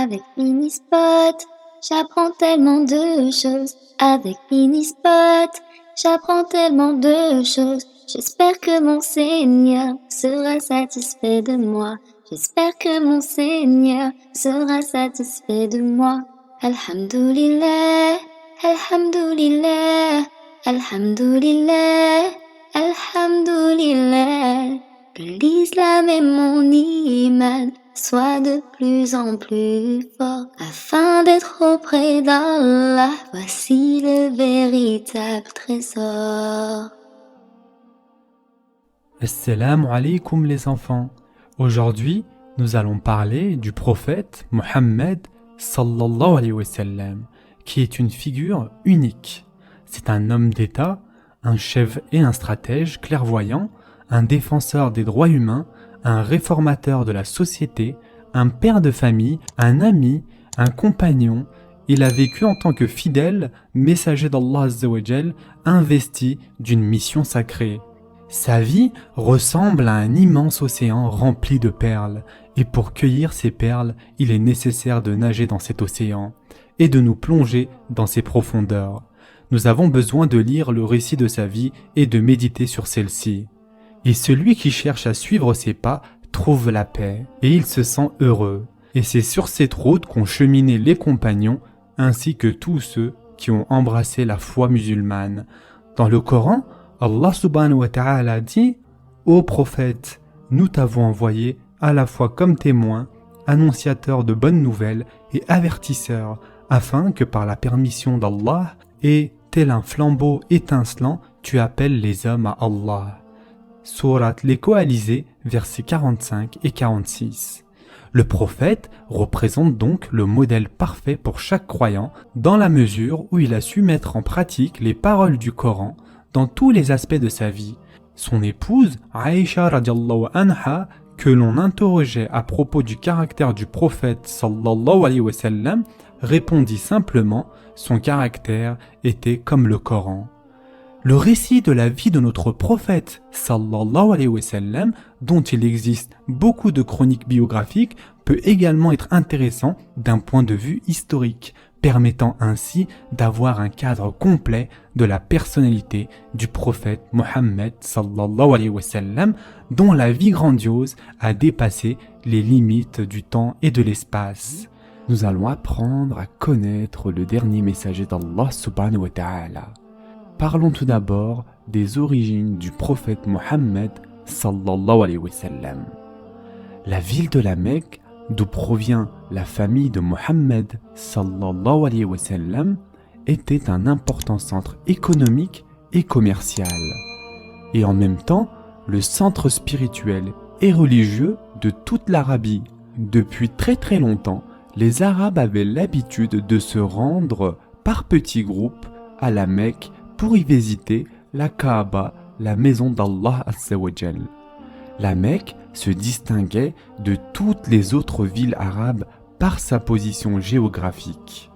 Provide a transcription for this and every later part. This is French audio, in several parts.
Avec Minispot, j'apprends tellement de choses. Avec Minispot, j'apprends tellement de choses. J'espère que mon Seigneur sera satisfait de moi. J'espère que mon Seigneur sera satisfait de moi. Alhamdulillah, Alhamdulillah, Alhamdulillah, Alhamdulillah. Que l'islam et mon iman soient de plus en plus forts afin d'être auprès d'Allah. Voici le véritable trésor. Assalamu alaikum les enfants. Aujourd'hui, nous allons parler du prophète Mohammed sallallahu alayhi wa sallam, qui est une figure unique. C'est un homme d'État, un chef et un stratège clairvoyant, un défenseur des droits humains, un réformateur de la société, un père de famille, un ami, un compagnon. Il a vécu en tant que fidèle messager d'Allah Azza wa Jal, investi d'une mission sacrée. Sa vie ressemble à un immense océan rempli de perles, et pour cueillir ces perles, il est nécessaire de nager dans cet océan et de nous plonger dans ses profondeurs. Nous avons besoin de lire le récit de sa vie et de méditer sur celle-ci. Et celui qui cherche à suivre ses pas trouve la paix, et il se sent heureux. Et c'est sur cette route qu'ont cheminé les compagnons, ainsi que tous ceux qui ont embrassé la foi musulmane. Dans le Coran, Allah subhanahu wa ta'ala dit « Ô prophète, nous t'avons envoyé à la fois comme témoin, annonciateur de bonnes nouvelles et avertisseur, afin que par la permission d'Allah et tel un flambeau étincelant, tu appelles les hommes à Allah. » Sourate Les Coalisés, versets 45 et 46. Le prophète représente donc le modèle parfait pour chaque croyant dans la mesure où il a su mettre en pratique les paroles du Coran dans tous les aspects de sa vie. Son épouse, Aïcha radiallahu anha, que l'on interrogeait à propos du caractère du prophète sallallahu alayhi wa sallam, répondit simplement « Son caractère était comme le Coran ». Le récit de la vie de notre prophète sallallahu alayhi wa sallam, dont il existe beaucoup de chroniques biographiques, peut également être intéressant d'un point de vue historique, permettant ainsi d'avoir un cadre complet de la personnalité du prophète Mohammed sallallahu alayhi wa sallam, dont la vie grandiose a dépassé les limites du temps et de l'espace. Nous allons apprendre à connaître le dernier messager d'Allah subhanahu wa ta'ala. Parlons tout d'abord des origines du prophète Mohammed sallallahu alayhi wa sallam. La ville de la Mecque, d'où provient la famille de Mohammed sallallahu alayhi wa sallam, était un important centre économique et commercial, et en même temps le centre spirituel et religieux de toute l'Arabie. Depuis très longtemps, les Arabes avaient l'habitude de se rendre par petits groupes à la Mecque pour y visiter la Kaaba, la maison d'Allah Azza wa Jal. La Mecque se distinguait de toutes les autres villes arabes par sa position géographique.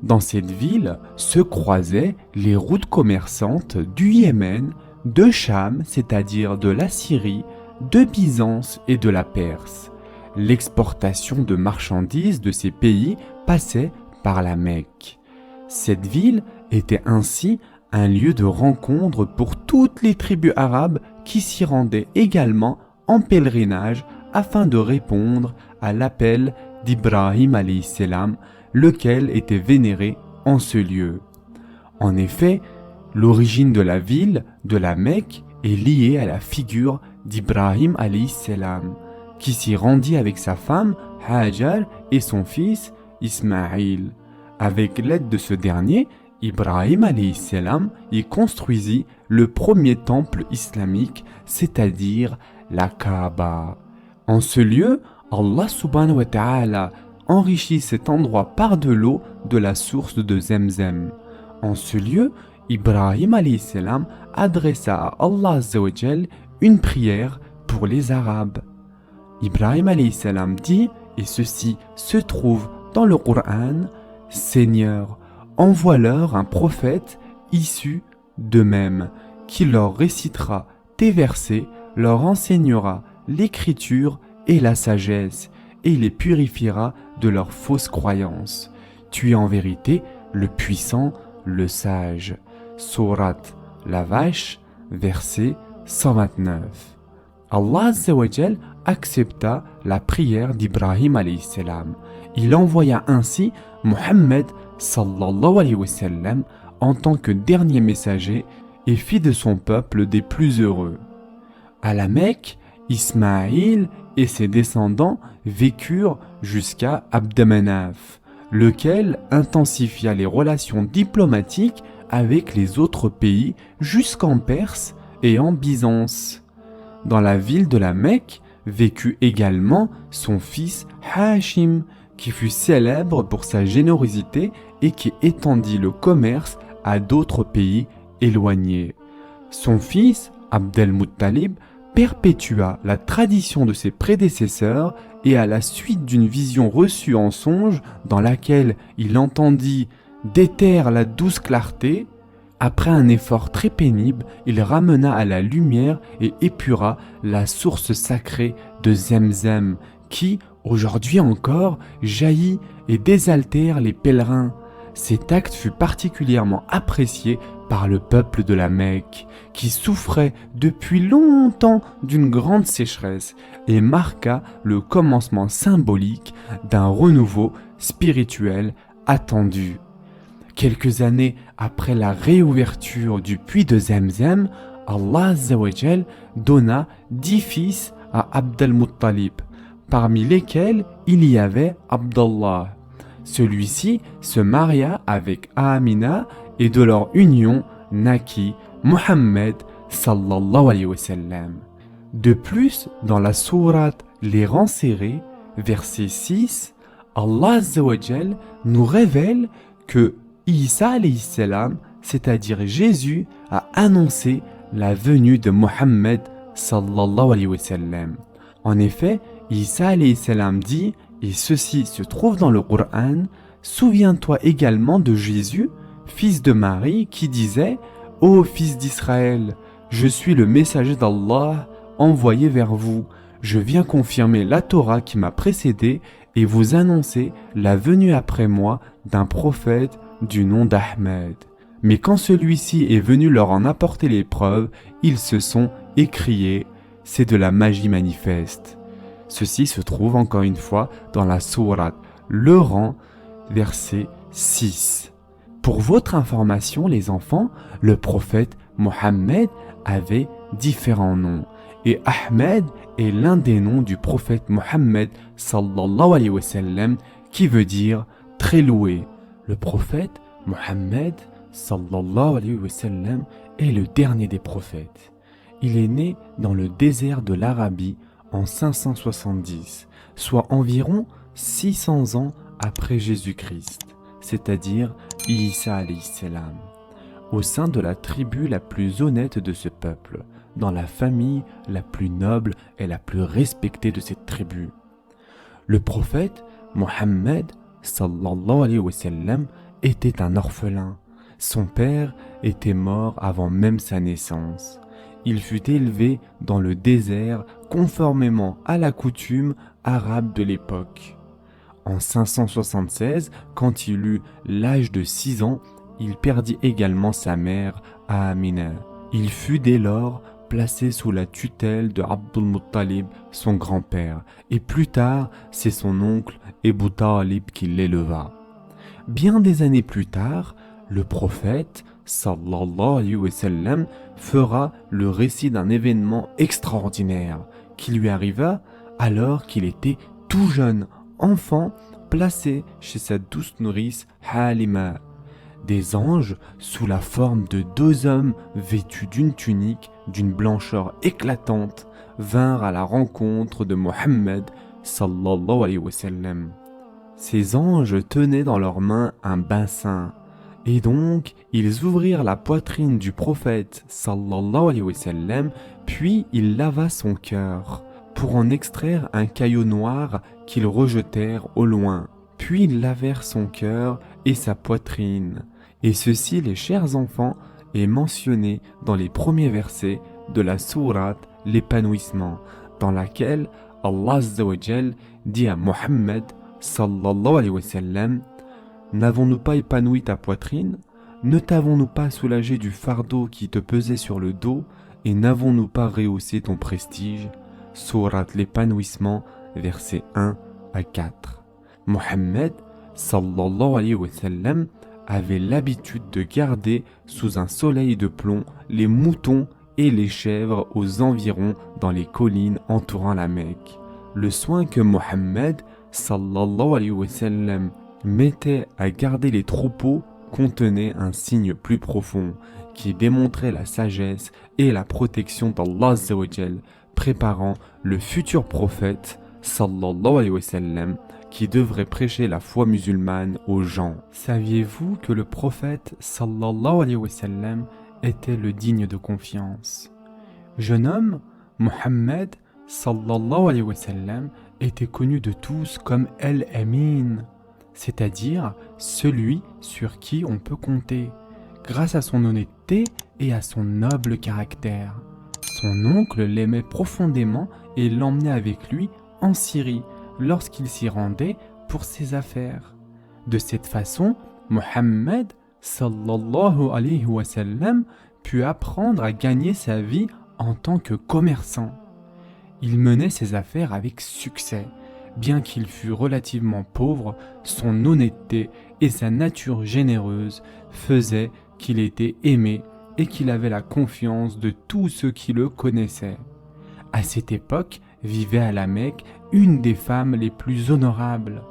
Dans cette ville se croisaient les routes commerçantes du Yémen, de Cham, c'est-à-dire de la Syrie, de Byzance et de la Perse. L'exportation de marchandises de ces pays passait par la Mecque. Cette ville était ainsi un lieu de rencontre pour toutes les tribus arabes qui s'y rendaient également en pèlerinage afin de répondre à l'appel d'Ibrahim alayhi salam, lequel était vénéré en ce lieu. En effet, l'origine de la ville de la Mecque est liée à la figure d'Ibrahim alayhi salam, qui s'y rendit avec sa femme Hajar et son fils Ismaïl. Avec l'aide de ce dernier, Ibrahim alayhi salam y construisit le premier temple islamique, c'est-à-dire la Kaaba. En ce lieu, Allah subhanahu wa ta'ala enrichit cet endroit par de l'eau de la source de Zemzem. En ce lieu, Ibrahim alayhi salam adressa à Allah Azza wa Jal une prière pour les Arabes. Ibrahim alayhi salam dit, et ceci se trouve dans le Coran, « Seigneur, envoie-leur un prophète issu d'eux-mêmes, qui leur récitera tes versets, leur enseignera l'écriture et la sagesse, et les purifiera de leurs fausses croyances. Tu es en vérité le puissant, le sage. Sourate la vache, verset 129. Allah Azza wa Jal accepta la prière d'Ibrahim alayhi salam. Il envoya ainsi Muhammad sallallahu alayhi wa sallam en tant que dernier messager et fit de son peuple des plus heureux. À la Mecque, Ismaïl et ses descendants vécurent jusqu'à Abd-Manaf, lequel intensifia les relations diplomatiques avec les autres pays jusqu'en Perse et en Byzance. Dans la ville de la Mecque vécut également son fils Hashim, qui fut célèbre pour sa générosité et qui étendit le commerce à d'autres pays éloignés. Son fils, Abd-el-Muttalib, perpétua la tradition de ses prédécesseurs et à la suite d'une vision reçue en songe dans laquelle il entendit déterre la douce clarté, après un effort très pénible, il ramena à la lumière et épura la source sacrée de Zemzem qui, aujourd'hui encore, jaillit et désaltère les pèlerins. Cet acte fut particulièrement apprécié par le peuple de la Mecque, qui souffrait depuis longtemps d'une grande sécheresse et marqua le commencement symbolique d'un renouveau spirituel attendu. Quelques années après la réouverture du puits de Zemzem, Allah Azza wa Jal donna 10 fils à Abd al-Muttalib, parmi lesquels il y avait Abdallah. Celui-ci se maria avec Amina et de leur union naquit Muhammad sallallahu alayhi wa sallam. De plus, dans la sourate Les rangs serrés, verset 6, Allah Azza wa Jal nous révèle que Isa alayhi salam, c'est-à-dire Jésus, a annoncé la venue de Muhammad sallallahu alayhi wa sallam. En effet, Isa alayhi salam dit, et ceci se trouve dans le Coran, « Souviens-toi également de Jésus, fils de Marie, qui disait « Ô fils d'Israël, je suis le messager d'Allah envoyé vers vous. Je viens confirmer la Torah qui m'a précédé et vous annoncer la venue après moi d'un prophète du nom d'Ahmed. » Mais quand celui-ci est venu leur en apporter les preuves, ils se sont écriés « C'est de la magie manifeste ». Ceci se trouve encore une fois dans la sourate Le Rang, verset 6. Pour votre information, les enfants, le prophète Mohammed avait différents noms. Et Ahmed est l'un des noms du prophète Mohammed sallallahu alayhi wa sallam, qui veut dire très loué. Le prophète Mohammed sallallahu alayhi wa sallam est le dernier des prophètes. Il est né dans le désert de l'Arabie en 570, soit environ 600 ans après Jésus-Christ, c'est-à-dire Isa alayhi salam, au sein de la tribu la plus honnête de ce peuple, dans la famille la plus noble et la plus respectée de cette tribu. Le prophète Mohammed sallallahu alayhi wa sallam était un orphelin. Son père était mort avant même sa naissance. Il fut élevé dans le désert conformément à la coutume arabe de l'époque. En 576, quand il eut l'âge de 6 ans, il perdit également sa mère, Amina. Il fut dès lors placé sous la tutelle de Abdul Muttalib, son grand-père, et plus tard, c'est son oncle Ebu Talib qui l'éleva. Bien des années plus tard, le prophète sallallahu alayhi wa sallam fera le récit d'un événement extraordinaire qui lui arriva alors qu'il était tout jeune enfant placé chez sa douce nourrice Halima. Des anges, sous la forme de 2 hommes vêtus d'une tunique d'une blancheur éclatante, vinrent à la rencontre de Mohammed sallallahu alayhi wa sallam. Ces anges tenaient dans leurs mains un bassin. Et donc, ils ouvrirent la poitrine du prophète sallallahu alayhi wa sallam, puis ils lava son cœur, pour en extraire un caillou noir qu'ils rejetèrent au loin. Puis ils lavèrent son cœur et sa poitrine. Et ceci, les chers enfants, est mentionné dans les premiers versets de la sourate L'épanouissement, dans laquelle Allah Azza wa Jal dit à Mohammed sallallahu alayhi wa sallam, n'avons-nous pas épanoui ta poitrine? Ne t'avons-nous pas soulagé du fardeau qui te pesait sur le dos et n'avons-nous pas rehaussé ton prestige? Sourate l'épanouissement, versets 1 à 4. Mohammed sallallahu alayhi wa sallam avait l'habitude de garder sous un soleil de plomb les moutons et les chèvres aux environs dans les collines entourant la Mecque. Le soin que Mohammed sallallahu alayhi wa sallam mettait à garder les troupeaux contenait un signe plus profond qui démontrait la sagesse et la protection d'Allah Azza wa Jal, préparant le futur prophète sallallahu alayhi wa sallam qui devrait prêcher la foi musulmane aux gens. Saviez-vous que le prophète sallallahu alayhi wa sallam était le digne de confiance? Jeune homme, Mohammed sallallahu alayhi wa sallam était connu de tous comme El-Amin, c'est-à-dire celui sur qui on peut compter, grâce à son honnêteté et à son noble caractère. Son oncle l'aimait profondément et l'emmenait avec lui en Syrie lorsqu'il s'y rendait pour ses affaires. De cette façon, Mohammed sallallahu alayhi wa sallam put apprendre à gagner sa vie en tant que commerçant. Il menait ses affaires avec succès. Bien qu'il fût relativement pauvre, son honnêteté et sa nature généreuse faisaient qu'il était aimé et qu'il avait la confiance de tous ceux qui le connaissaient. À cette époque, vivait à la Mecque une des femmes les plus honorables.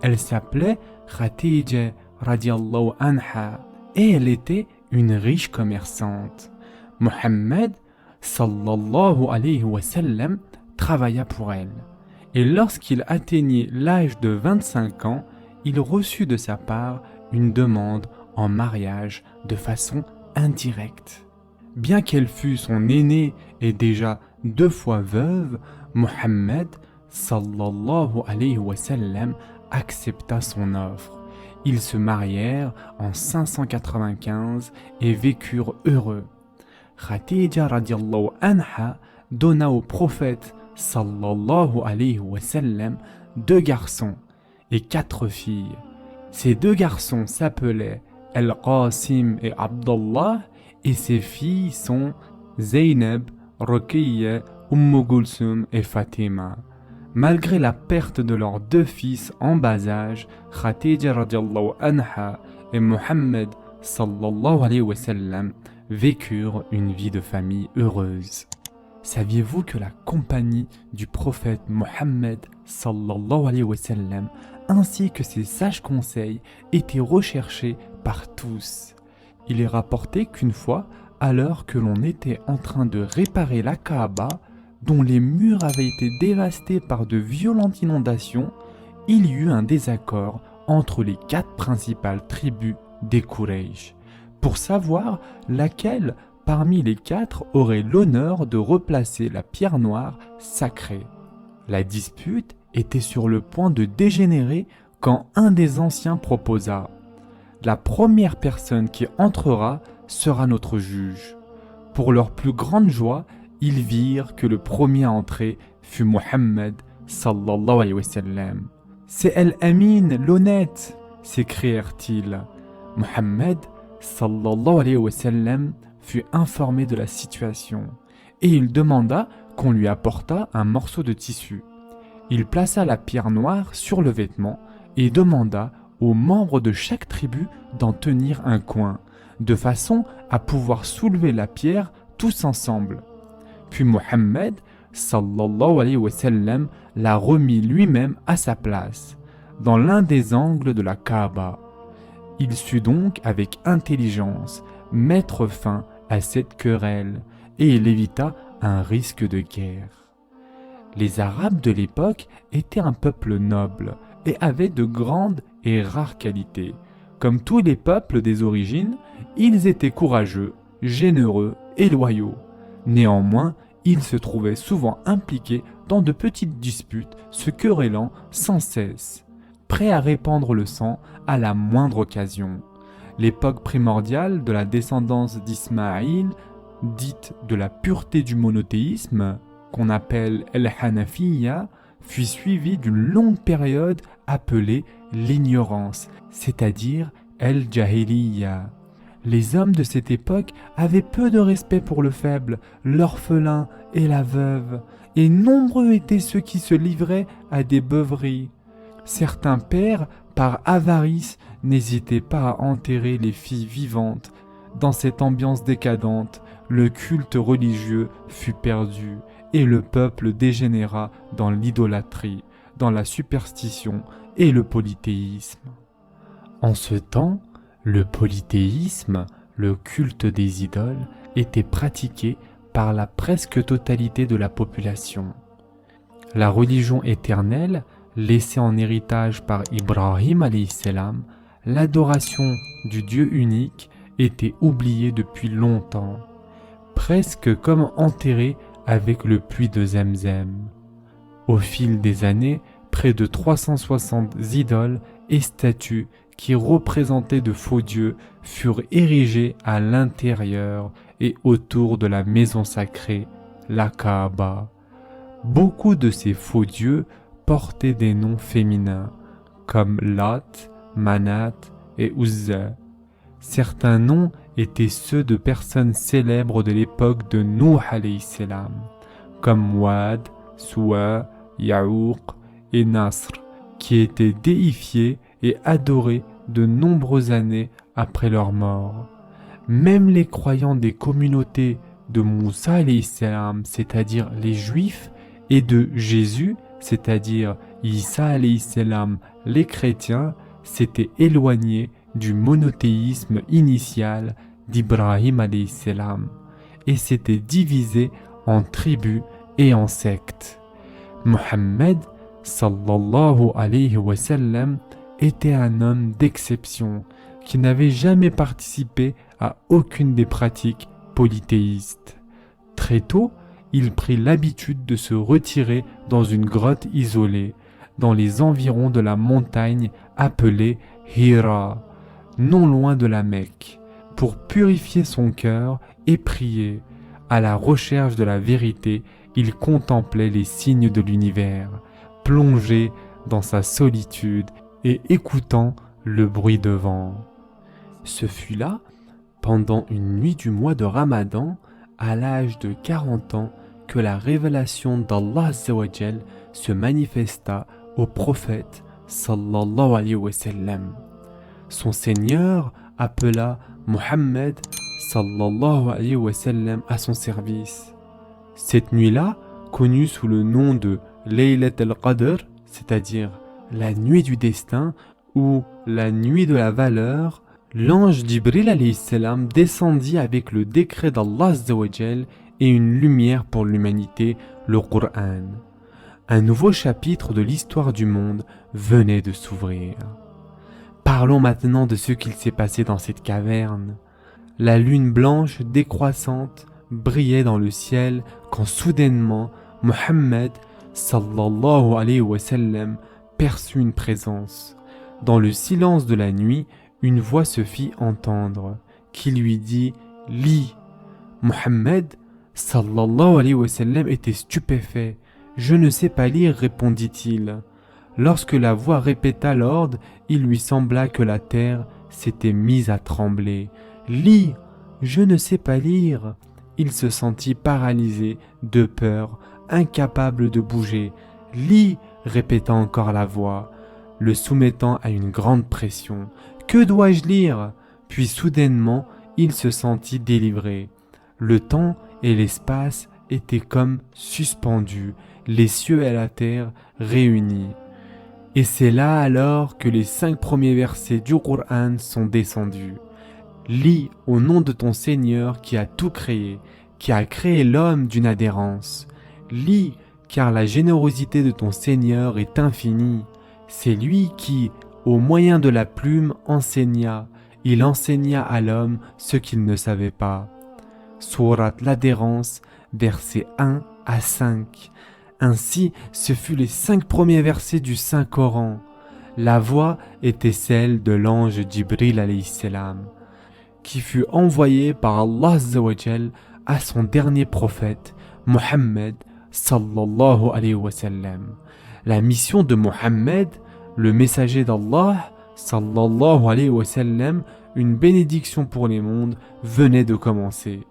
Elle s'appelait Khadija radiallahu anha et elle était une riche commerçante. Mohammed sallallahu alayhi wa sallam travailla pour elle. Et lorsqu'il atteignit l'âge de 25 ans, il reçut de sa part une demande en mariage de façon indirecte. Bien qu'elle fût son aînée et déjà 2 fois veuve, Mohammed sallallahu alayhi wa sallam accepta son offre. Ils se marièrent en 595 et vécurent heureux. Khadija radiallahu anha donna au prophète sallallahu alayhi wa sallam 2 garçons et 4 filles. Ces 2 garçons s'appelaient Al-Qasim et Abdullah et ses filles sont Zaynab, Ruqayya, Kulthum et Fatima. Malgré la perte de leurs 2 fils en bas âge, Khadija radiallahu anha et Mohammed sallallahu alayhi wa sallam vécurent une vie de famille heureuse. Saviez-vous que la compagnie du prophète Mohammed sallallahu alayhi wa sallam ainsi que ses sages conseils étaient recherchés par tous? Il est rapporté qu'une fois, alors que l'on était en train de réparer la Kaaba, dont les murs avaient été dévastés par de violentes inondations, il y eut un désaccord entre les 4 principales tribus des Quraysh, pour savoir laquelle parmi les 4 aurait l'honneur de replacer la pierre noire sacrée. La dispute était sur le point de dégénérer quand un des anciens proposa « La première personne qui entrera sera notre juge ». Pour leur plus grande joie, ils virent que le premier à entrer fut Mohammed sallallahu alayhi wa sallam. « C'est El-Amin, l'honnête !» s'écrièrent-ils. Mohammed sallallahu alayhi wa sallam fut informé de la situation et il demanda qu'on lui apportât un morceau de tissu. Il plaça la pierre noire sur le vêtement et demanda aux membres de chaque tribu d'en tenir un coin, de façon à pouvoir soulever la pierre tous ensemble. Puis Mohammed sallallahu alayhi wa sallam l'a remis lui-même à sa place, dans l'un des angles de la Kaaba. Il sut donc avec intelligence mettre fin à cette querelle et il évita un risque de guerre. Les Arabes de l'époque étaient un peuple noble et avaient de grandes et rares qualités. Comme tous les peuples des origines, ils étaient courageux, généreux et loyaux. Néanmoins, ils se trouvaient souvent impliqués dans de petites disputes, se querellant sans cesse, prêts à répandre le sang à la moindre occasion. L'époque primordiale de la descendance d'Ismaïl, dite de la pureté du monothéisme, qu'on appelle El-Hanafiya, fut suivie d'une longue période appelée l'ignorance, c'est-à-dire el-jahiliya. Les hommes de cette époque avaient peu de respect pour le faible, l'orphelin et la veuve, et nombreux étaient ceux qui se livraient à des beuveries. Certains pères, par avarice, n'hésitaient pas à enterrer les filles vivantes. Dans cette ambiance décadente, le culte religieux fut perdu et le peuple dégénéra dans l'idolâtrie, dans la superstition et le polythéisme. En ce temps, le polythéisme, le culte des idoles, était pratiqué par la presque totalité de la population. La religion éternelle, laissée en héritage par Ibrahim alayhi salam, l'adoration du Dieu unique, était oubliée depuis longtemps, presque comme enterrée avec le puits de Zemzem. Au fil des années, près de 360 idoles et statues qui représentaient de faux dieux furent érigées à l'intérieur et autour de la maison sacrée, la Kaaba. Beaucoup de ces faux dieux portaient des noms féminins, comme Lat, Manat et Uzza. Certains noms étaient ceux de personnes célèbres de l'époque de Nuh alayhi salam, comme Wad, Suwa, Ya'uq et Nasr, qui étaient déifiés et adorés de nombreuses années après leur mort. Même les croyants des communautés de Moussa alayhi salam, c'est-à-dire les Juifs, et de Jésus, c'est-à-dire Isa alayhi salam, les chrétiens, s'étaient éloignés du monothéisme initial d'Ibrahim alayhi salam et s'étaient divisés en tribus et en sectes. Mohammed sallallahu alayhi wa sallam était un homme d'exception qui n'avait jamais participé à aucune des pratiques polythéistes. Très tôt, il prit l'habitude de se retirer dans une grotte isolée, dans les environs de la montagne appelée Hira, non loin de la Mecque, pour purifier son cœur et prier. À la recherche de la vérité, il contemplait les signes de l'univers, plongé dans sa solitude et écoutant le bruit de vent. Ce fut là, pendant une nuit du mois de Ramadan, à l'âge de 40 ans, que la révélation d'Allah Azza wa Jal se manifesta au prophète sallallahu alayhi wa sallam. Son Seigneur appela Mohammed sallallahu alayhi wa sallam à son service. Cette nuit-là, connue sous le nom de Laylat al-Qadr, c'est-à-dire la nuit du destin ou la nuit de la valeur, l'ange Jibril alayhi salam descendit avec le décret d'Allah Azza wa Jal et une lumière pour l'humanité, le Coran. Un nouveau chapitre de l'histoire du monde venait de s'ouvrir. Parlons maintenant de ce qu'il s'est passé dans cette caverne. La lune blanche décroissante brillait dans le ciel quand soudainement Mohammed sallallahu alayhi wa sallam perçut une présence. Dans le silence de la nuit, une voix se fit entendre qui lui dit « Lis ». Mohammed sallallahu alayhi wa sallam était stupéfait. « Je ne sais pas lire », répondit-il. Lorsque la voix répéta l'ordre, il lui sembla que la terre s'était mise à trembler. « Lis !»« Je ne sais pas lire !» Il se sentit paralysé de peur, incapable de bouger. « Lis !» répéta encore la voix, le soumettant à une grande pression. « Que dois-je lire ?» Puis soudainement, il se sentit délivré. Le temps et l'espace étaient comme suspendus, les cieux et la terre réunis. Et c'est là alors que les 5 premiers versets du Coran sont descendus. Lis au nom de ton Seigneur qui a tout créé, qui a créé l'homme d'une adhérence. Lis, car la générosité de ton Seigneur est infinie. C'est lui qui, au moyen de la plume, enseigna. Il enseigna à l'homme ce qu'il ne savait pas. Sourate l'adhérence, versets 1 à 5. Ainsi, ce fut les 5 premiers versets du Saint-Coran. La voix était celle de l'ange Jibril alayhi salam, qui fut envoyé par Allah Azza wa Jal à son dernier prophète, Mohammed sallallahu alayhi wa sallam. La mission de Mohammed, le messager d'Allah, sallallahu alayhi wa sallam, une bénédiction pour les mondes, venait de commencer.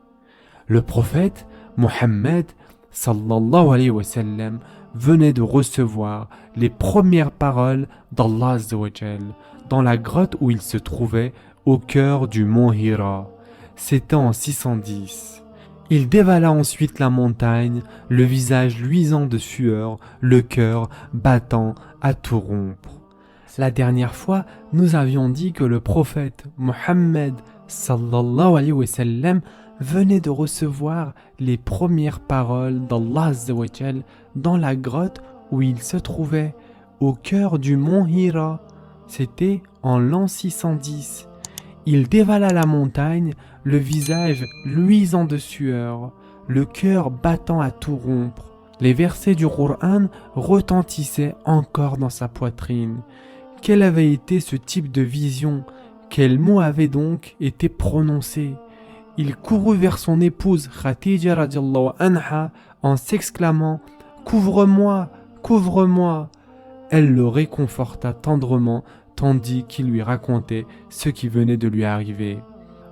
Le prophète Mohammed, sallallahu alayhi wa sallam, venait de recevoir les premières paroles d'Allah Azza wa Jal dans la grotte où il se trouvait au cœur du mont Hira. C'était en 610. Il dévala ensuite la montagne, le visage luisant de sueur, le cœur battant à tout rompre. La dernière fois, nous avions dit que le prophète Mohammed sallallahu alayhi wa sallam venait de recevoir les premières paroles d'Allah Azza wa Jal dans la grotte où il se trouvait, au cœur du mont Hira. C'était en l'an 610. Il dévala la montagne, le visage luisant de sueur, le cœur battant à tout rompre. Les versets du Coran retentissaient encore dans sa poitrine. Quel avait été ce type de vision? Quels mots avaient donc été prononcés? Il courut vers son épouse Khadija radiallahu anha en s'exclamant « Couvre-moi, couvre-moi !» Elle le réconforta tendrement tandis qu'il lui racontait ce qui venait de lui arriver.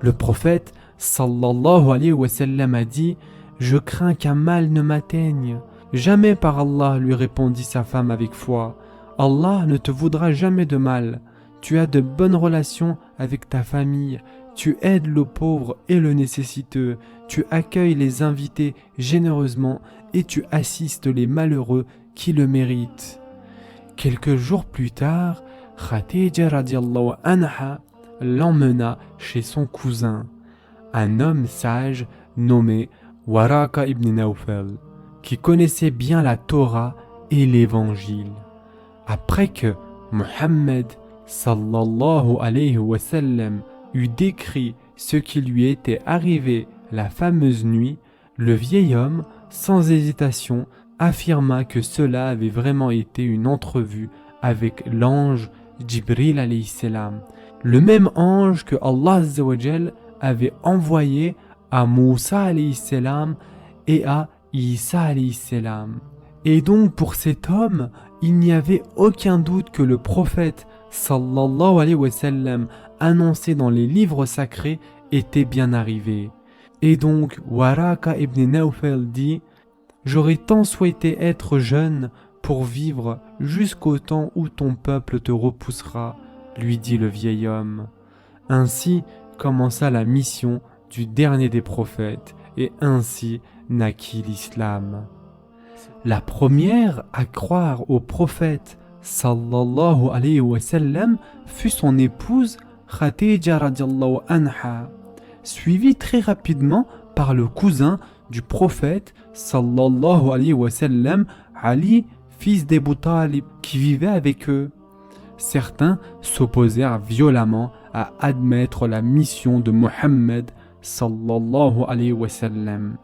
Le prophète sallallahu alayhi wa sallam a dit « Je crains qu'un mal ne m'atteigne. » Jamais par Allah, lui répondit sa femme avec foi. Allah ne te voudra jamais de mal. Tu as de bonnes relations avec ta famille. Tu aides le pauvre et le nécessiteux. Tu accueilles les invités généreusement et tu assistes les malheureux qui le méritent. Quelques jours plus tard, Khadija radiallahu anha l'emmena chez son cousin, un homme sage nommé Waraka ibn Nawfal, qui connaissait bien la Torah et l'Évangile. Après que Mohammed sallallahu alayhi wa sallam eut décrit ce qui lui était arrivé la fameuse nuit, le vieil homme, sans hésitation, affirma que cela avait vraiment été une entrevue avec l'ange Jibril alayhi salam, le même ange que Allah Azza wa Jal avait envoyé à Moussa alayhi salam et à Isa alayhi salam. Et donc pour cet homme, il n'y avait aucun doute que le prophète sallallahu alayhi wa sallam annoncé dans les livres sacrés était bien arrivé. Et donc Waraka ibn Nawfal dit « J'aurais tant souhaité être jeune pour vivre jusqu'au temps où ton peuple te repoussera, lui dit le vieil homme. » Ainsi commença la mission du dernier des prophètes et ainsi naquit l'islam. La première à croire au prophète sallallahu alayhi wa sallam fut son épouse Khadija radiallahu anha, suivie très rapidement par le cousin du prophète sallallahu alayhi wa sallam, Ali, fils d'Abu Talib, qui vivait avec eux. Certains s'opposèrent violemment à admettre la mission de Mohammed sallallahu alayhi wa sallam,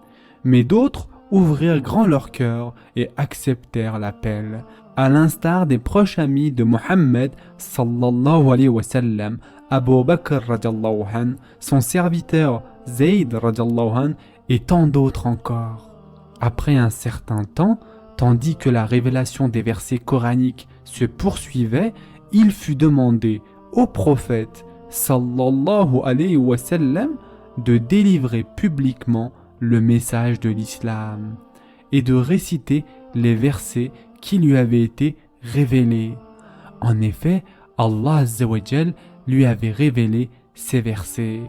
mais d'autres ouvrirent grand leur cœur et acceptèrent l'appel, à l'instar des proches amis de Mohammed sallallahu alayhi wa sallam, Abu Bakr radiallahu an, son serviteur Zayd radiallahu an et tant d'autres encore. Après un certain temps, tandis que la révélation des versets coraniques se poursuivait, il fut demandé au prophète sallallahu alayhi wa sallam de délivrer publiquement le message de l'islam et de réciter les versets qui lui avaient été révélés. En effet, Allah Azza wa Jal lui avait révélé ces versets.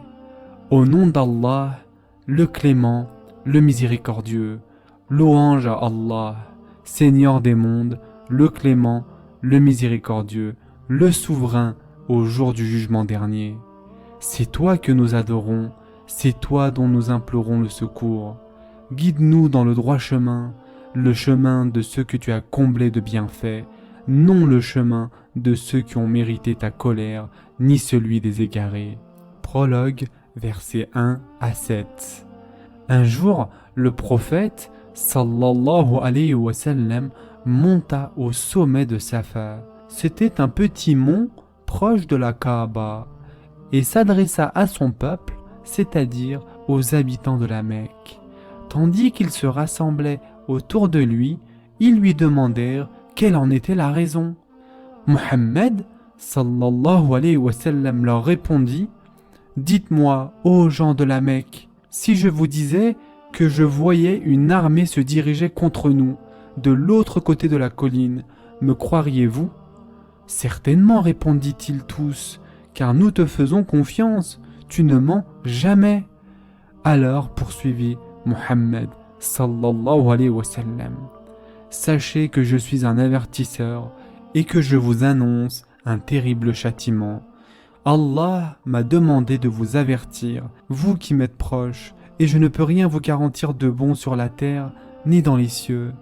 Au nom d'Allah, le clément, le miséricordieux, louange à Allah, Seigneur des mondes, le clément, le miséricordieux, le souverain au jour du jugement dernier. C'est toi que nous adorons, c'est toi dont nous implorons le secours. Guide-nous dans le droit chemin, le chemin de ceux que tu as comblés de bienfaits, non le chemin de ceux qui ont mérité ta colère, ni celui des égarés. Prologue, versets 1 à 7. Un jour, le prophète, sallallahu alayhi wa sallam, monta au sommet de Safa. C'était un petit mont proche de la Kaaba, et s'adressa à son peuple, c'est-à-dire aux habitants de la Mecque. Tandis qu'ils se rassemblaient autour de lui, ils lui demandèrent quelle en était la raison. Muhammad sallallahu alayhi wa sallam leur répondit: Dites-moi, ô gens de la Mecque, si je vous disais que je voyais une armée se diriger contre nous, de l'autre côté de la colline, me croiriez-vous? Certainement, répondit-ils tous, car nous te faisons confiance, tu ne mens jamais. Alors poursuivit Muhammad sallallahu alayhi wa sallam: Sachez que je suis un avertisseur et que je vous annonce un terrible châtiment. Allah m'a demandé de vous avertir, vous qui m'êtes proches, et je ne peux rien vous garantir de bon sur la terre ni dans les cieux.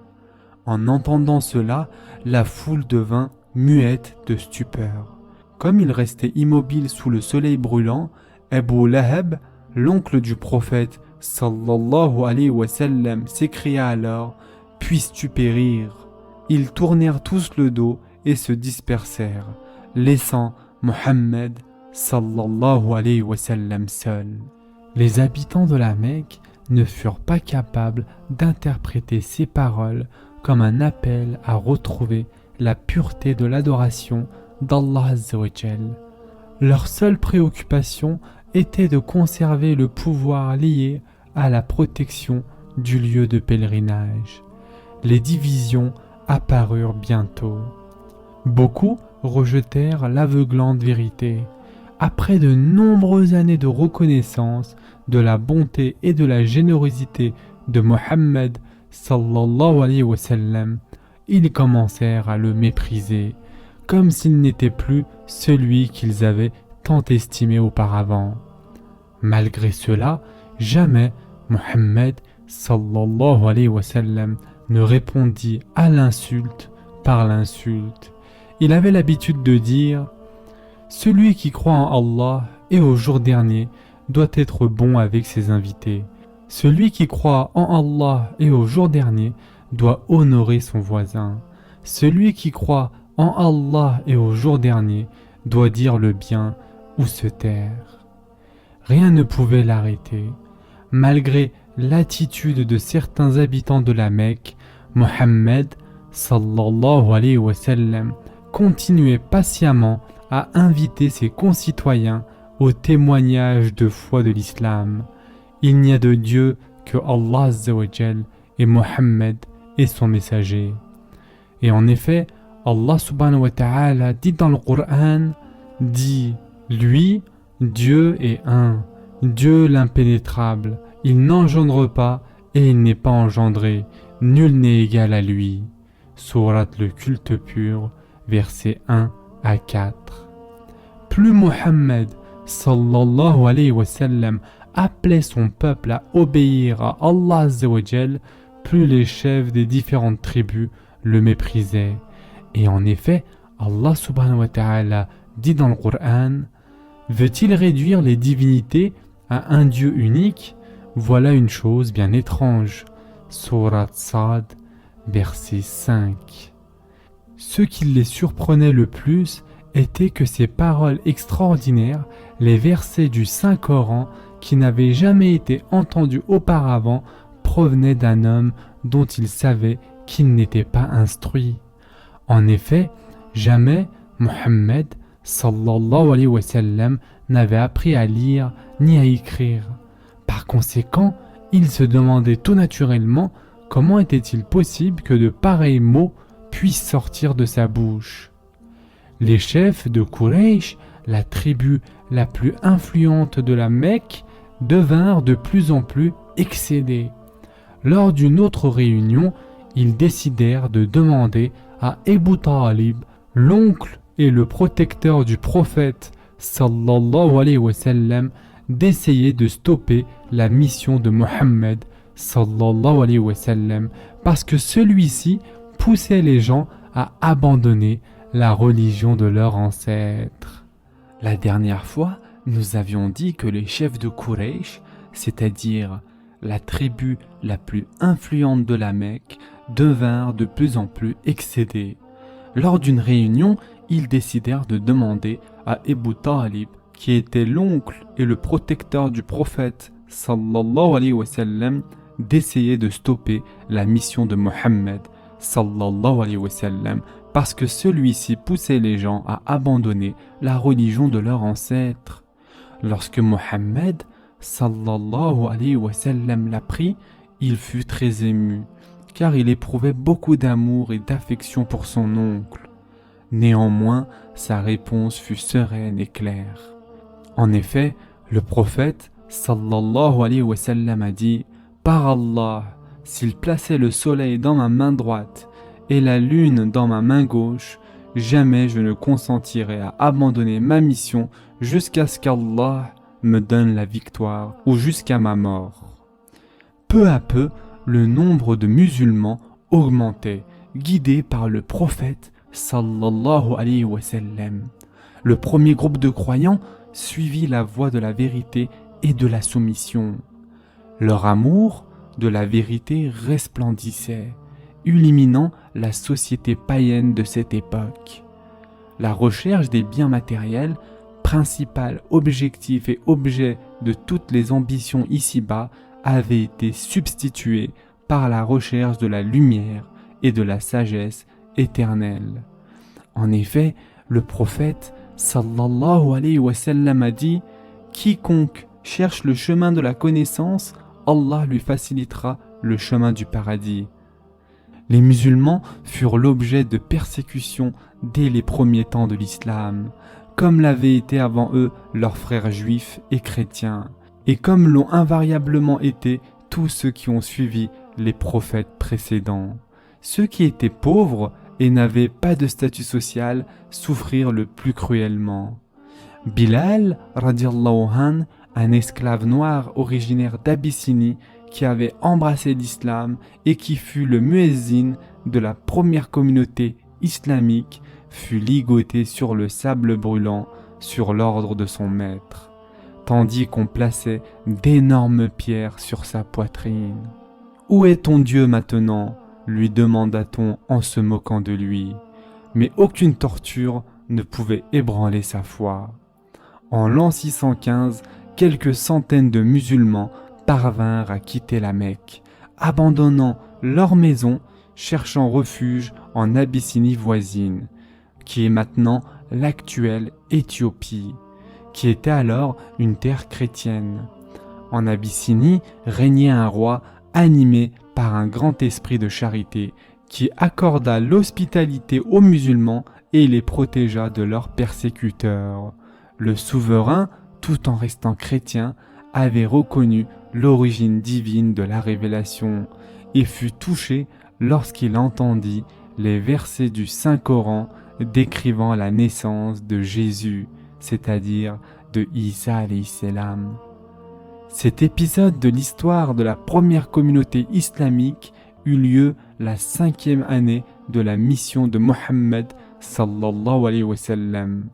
En entendant cela, la foule devint muette de stupeur. Comme il restait immobile sous le soleil brûlant, Abu Lahab, l'oncle du prophète sallallahu alayhi wa sallam, s'écria alors: Puisses-tu périr? Ils tournèrent tous le dos et se dispersèrent, laissant Muhammad sallallahu alayhi wa sallam seul. Les habitants de la Mecque ne furent pas capables d'interpréter ces paroles comme un appel à retrouver la pureté de l'adoration d'Allah Azza wa Jal. Leur seule préoccupation était de conserver le pouvoir lié à la protection du lieu de pèlerinage. Les divisions apparurent bientôt. Beaucoup rejetèrent l'aveuglante vérité. Après de nombreuses années de reconnaissance de la bonté et de la générosité de Muhammad sallallahu alayhi wa sallam, ils commencèrent à le mépriser, comme s'il n'était plus celui qu'ils avaient tant estimé auparavant. Malgré cela, jamais Muhammad sallallahu alayhi wa sallam ne répondit à l'insulte par l'insulte. Il avait l'habitude de dire: Celui qui croit en Allah et au jour dernier doit être bon avec ses invités. Celui qui croit en Allah et au jour dernier doit honorer son voisin. Celui qui croit en Allah et au jour dernier doit dire le bien ou se taire. Rien ne pouvait l'arrêter. Malgré l'attitude de certains habitants de la Mecque, Muhammad sallallahu alayhi wa sallam continuait patiemment à inviter ses concitoyens au témoignage de foi de l'islam. Il n'y a de Dieu que Allah Azza wa Jal et Muhammad est son messager. Et en effet, Allah subhanahu wa ta'ala dit dans le Coran, dit: Lui, Dieu est un, Dieu l'impénétrable, il n'engendre pas et il n'est pas engendré, nul n'est égal à lui. Sourate le culte pur, versets 1 à 4. Plus Muhammad sallallahu alayhi wa sallam appelait son peuple à obéir à Allah Azza wa Jal, plus les chefs des différentes tribus le méprisaient. Et en effet, Allah subhanahu wa ta'ala dit dans le Coran: Veut-il réduire les divinités à un Dieu unique? Voilà une chose bien étrange. Sourate Sad, verset 5. Ce qui les surprenait le plus était que ces paroles extraordinaires, les versets du Saint-Coran qui n'avaient jamais été entendus auparavant, provenaient d'un homme dont ils savaient qu'il n'était pas instruit. En effet, jamais Muhammad sallallahu alayhi wa sallam n'avait appris à lire ni à écrire. Par conséquent, il se demandait tout naturellement comment était-il possible que de pareils mots puissent sortir de sa bouche. Les chefs de Quraysh, la tribu la plus influente de la Mecque, devinrent de plus en plus excédés. Lors d'une autre réunion, ils décidèrent de demander à Abu Talib, l'oncle et le protecteur du prophète sallallahu alayhi wa sallam, d'essayer de stopper la mission de Muhammad sallallahu alayhi wa sallam, parce que celui-ci poussait les gens à abandonner la religion de leurs ancêtres. La dernière fois, nous avions dit que les chefs de Quraysh, c'est-à-dire la tribu la plus influente de la Mecque, devinrent de plus en plus excédés. Lors d'une réunion, ils décidèrent de demander à Abu Talib, qui était l'oncle et le protecteur du prophète sallallahu alayhi wa sallam, d'essayer de stopper la mission de Muhammad sallallahu alayhi wa sallam, parce que celui-ci poussait les gens à abandonner la religion de leurs ancêtres. Lorsque Mohammed sallallahu alayhi wa sallam l'apprit, il fut très ému, car il éprouvait beaucoup d'amour et d'affection pour son oncle. Néanmoins, sa réponse fut sereine et claire. En effet, le prophète sallallahu alayhi wa sallam a dit « Par Allah, s'il plaçait le soleil dans ma main droite et la lune dans ma main gauche, jamais je ne consentirai à abandonner ma mission jusqu'à ce qu'Allah me donne la victoire ou jusqu'à ma mort. » Peu à peu, le nombre de musulmans augmentait, guidés par le prophète sallallahu alayhi wa sallam. Le premier groupe de croyants suivit la voie de la vérité et de la soumission. Leur amour de la vérité resplendissait, illuminant la société païenne de cette époque. La recherche des biens matériels, principal objectif et objet de toutes les ambitions ici-bas, avait été substituée par la recherche de la lumière et de la sagesse éternelle. En effet, le prophète sallallahu alayhi wa sallam a dit « Quiconque cherche le chemin de la connaissance, Allah lui facilitera le chemin du paradis. » Les musulmans furent l'objet de persécutions dès les premiers temps de l'islam, comme l'avaient été avant eux leurs frères juifs et chrétiens, et comme l'ont invariablement été tous ceux qui ont suivi les prophètes précédents. Ceux qui étaient pauvres et n'avaient pas de statut social souffrirent le plus cruellement. Bilal, radiallahu anh, un esclave noir originaire d'Abyssinie qui avait embrassé l'islam et qui fut le muezzin de la première communauté islamique, fut ligoté sur le sable brûlant sur l'ordre de son maître, tandis qu'on plaçait d'énormes pierres sur sa poitrine. « Où est ton Dieu maintenant ?» lui demanda-t-on en se moquant de lui. Mais aucune torture ne pouvait ébranler sa foi. En l'an 615, quelques centaines de musulmans parvinrent à quitter la Mecque, abandonnant leur maison, cherchant refuge en Abyssinie voisine, qui est maintenant l'actuelle Éthiopie, qui était alors une terre chrétienne. En Abyssinie régnait un roi animé par un grand esprit de charité qui accorda l'hospitalité aux musulmans et les protégea de leurs persécuteurs. Le souverain, tout en restant chrétien, avait reconnu l'origine divine de la révélation et fut touché lorsqu'il entendit les versets du Saint-Coran décrivant la naissance de Jésus, c'est-à-dire de Isa alayhi salam. Cet épisode de l'histoire de la première communauté islamique eut lieu la 5e année de la mission de Mohammed sallallahu alayhi wa sallam.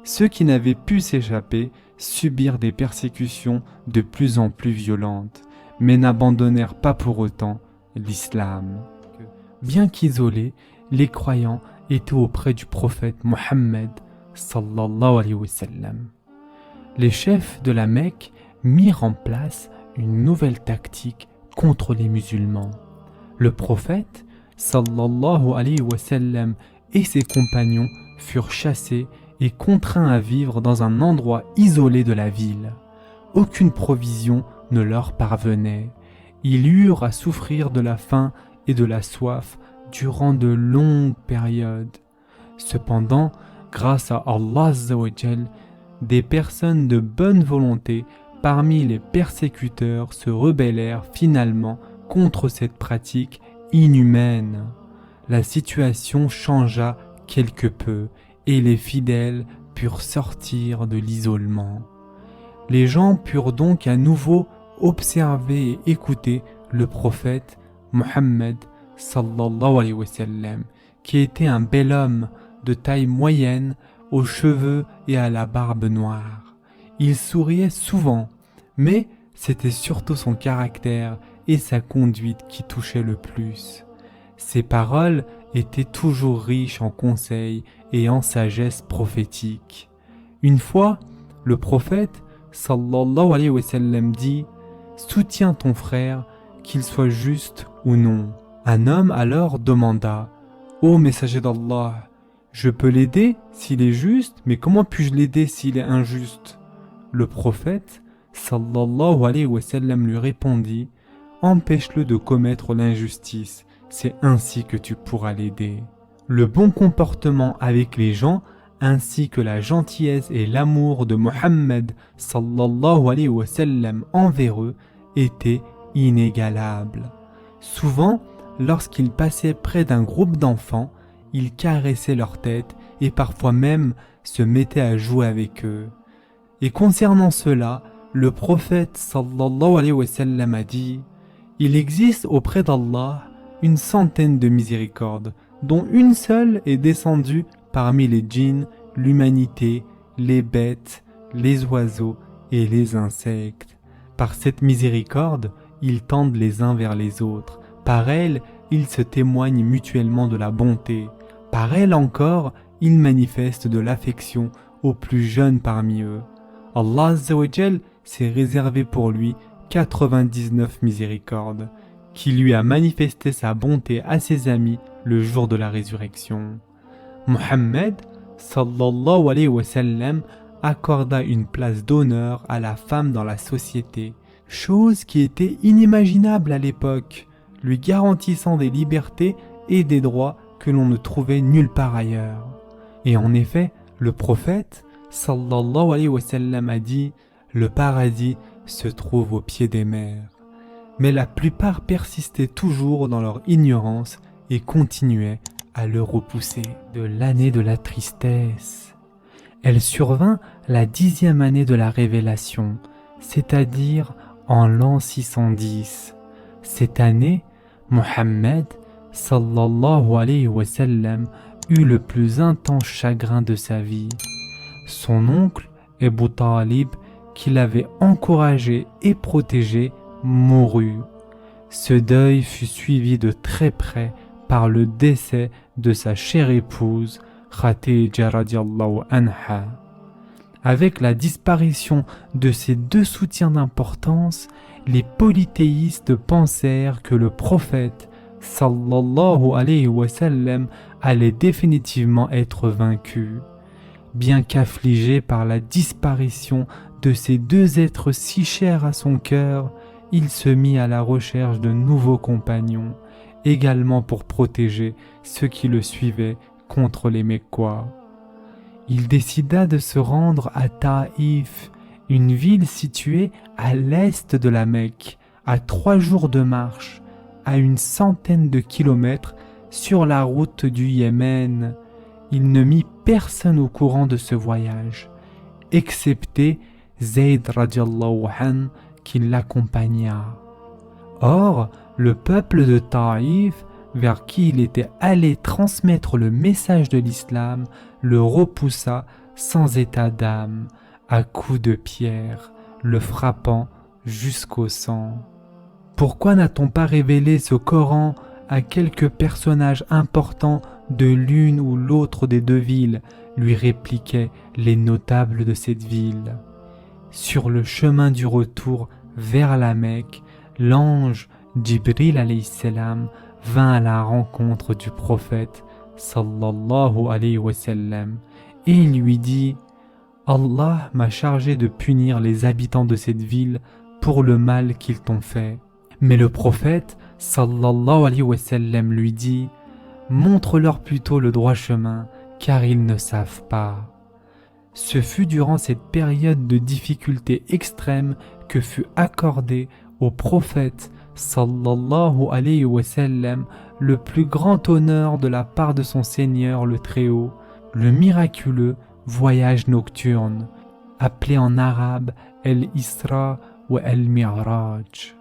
Ceux qui n'avaient pu s'échapper subirent des persécutions de plus en plus violentes, mais n'abandonnèrent pas pour autant l'islam. Bien qu'isolés, les croyants étaient auprès du prophète Mohammed sallallahu alayhi wa sallam. Les chefs de la Mecque mirent en place une nouvelle tactique contre les musulmans. Le prophète sallallahu alayhi wa sallam et ses compagnons furent chassés et contraints à vivre dans un endroit isolé de la ville. Aucune provision ne leur parvenait. Ils eurent à souffrir de la faim et de la soif durant de longues périodes. Cependant, grâce à Allah Azza wa Jal, des personnes de bonne volonté parmi les persécuteurs se rebellèrent finalement contre cette pratique inhumaine. La situation changea quelque peu et les fidèles purent sortir de l'isolement. Les gens purent donc à nouveau observer et écouter le prophète Mohammed sallallahu alayhi wa sallam, qui était un bel homme de taille moyenne, aux cheveux et à la barbe noire. Il souriait souvent, mais c'était surtout son caractère et sa conduite qui touchaient le plus. Ses paroles étaient toujours riches en conseils et en sagesse prophétique. Une fois, le prophète sallallahu alayhi wa sallam dit « Soutiens ton frère, qu'il soit juste ou non. » Un homme alors demanda « Ô messager d'Allah, Je peux l'aider s'il est juste, mais comment puis-je l'aider s'il est injuste? Le prophète, sallallahu alayhi wa sallam, lui répondit: empêche-le de commettre l'injustice, c'est ainsi que tu pourras l'aider. Le bon comportement avec les gens, ainsi que la gentillesse et l'amour de Mohammed sallallahu alayhi wa sallam envers eux, étaient inégalables. Souvent, lorsqu'il passait près d'un groupe d'enfants, il caressait leur tête et parfois même se mettait à jouer avec eux. Et concernant cela, le prophète sallallahu alayhi wa sallam a dit: il existe auprès d'Allah une centaine de miséricordes, dont une seule est descendue parmi les djinns, l'humanité, les bêtes, les oiseaux et les insectes. Par cette miséricorde, ils tendent les uns vers les autres. Par elle, ils se témoignent mutuellement de la bonté. Par elle encore, ils manifestent de l'affection aux plus jeunes parmi eux. Allah Azza wa Jal s'est réservé pour lui 99 miséricordes, qui lui a manifesté sa bonté à ses amis le jour de la résurrection. Mohammed sallallahu alayhi wa sallam accorda une place d'honneur à la femme dans la société, chose qui était inimaginable à l'époque, lui garantissant des libertés et des droits que l'on ne trouvait nulle part ailleurs. Et en effet, le prophète sallallahu alayhi wa sallam a dit: le paradis se trouve au pied des mers. Mais la plupart persistaient toujours dans leur ignorance et continuaient à le repousser. De l'année de la tristesse. Elle survint la 10e année de la révélation, c'est-à-dire en l'an 610. Cette année, Mohammed sallallahu alayhi wa sallam eut le plus intense chagrin de sa vie. Son oncle, Abu Talib, qui l'avait encouragé et protégé, mourut. Ce deuil fut suivi de très près par le décès de sa chère épouse, Khadija radiallahu anha. Avec la disparition de ces deux soutiens d'importance, les polythéistes pensèrent que le prophète sallallahu alayhi wa sallam allait définitivement être vaincu. Bien qu'affligé par la disparition de ces deux êtres si chers à son cœur, il se mit à la recherche de nouveaux compagnons, également pour protéger ceux qui le suivaient contre les Mécois. Il décida de se rendre à Taïf, une ville située à l'est de la Mecque, à 3 jours de marche, à une centaine de kilomètres sur la route du Yémen. Il ne mit personne au courant de ce voyage, excepté Zayd radiallahu anh qui l'accompagna. Or, le peuple de Taïf, vers qui il était allé transmettre le message de l'islam, le repoussa sans état d'âme, à coups de pierre, le frappant jusqu'au sang. Pourquoi n'a-t-on pas révélé ce Coran à quelques personnages importants de l'une ou l'autre des deux villes, lui répliquaient les notables de cette ville. Sur le chemin du retour vers la Mecque, l'ange Jibril alayhi salam vint à la rencontre du prophète sallallahu alayhi wa sallam et il lui dit: Allah m'a chargé de punir les habitants de cette ville pour le mal qu'ils t'ont fait. Mais le prophète sallallahu alayhi wa sallam lui dit: montre-leur plutôt le droit chemin, car ils ne savent pas. Ce fut durant cette période de difficulté extrême que fut accordé au prophète sallallahu alayhi wa sallam le plus grand honneur de la part de son Seigneur le Très-Haut, le miraculeux voyage nocturne, appelé en arabe el-Isra ou el-Mi'raj.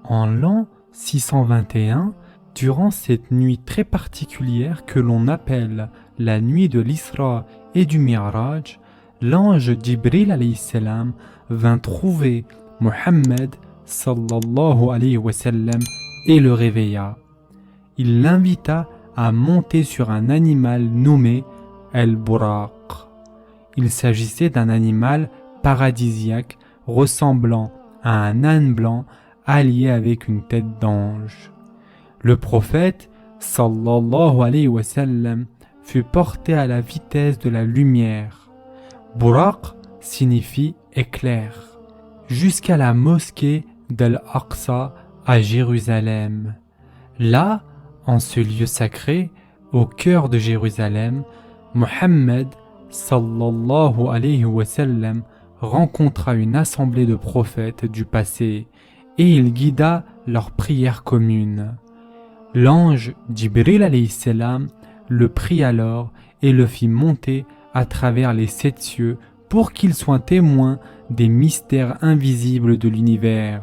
En l'an 621, durant cette nuit très particulière que l'on appelle la nuit de l'Isra et du Mi'raj, l'ange Jibril alayhi salam vint trouver Mohammed sallallahu alayhi wa sallam et le réveilla. Il l'invita à monter sur un animal nommé El-Buraq. Il s'agissait d'un animal paradisiaque ressemblant à un âne blanc allié avec une tête d'ange. Le prophète sallallahu alayhi wa sallam fut porté à la vitesse de la lumière. Buraq signifie éclair, jusqu'à la mosquée d'Al-Aqsa à Jérusalem. Là, en ce lieu sacré, au cœur de Jérusalem, Mohammed sallallahu alayhi wa sallam rencontra une assemblée de prophètes du passé et il guida leur prière commune. L'ange Jibril alayhi salam le prit alors et le fit monter à travers les 7 cieux pour qu'il soit témoin des mystères invisibles de l'univers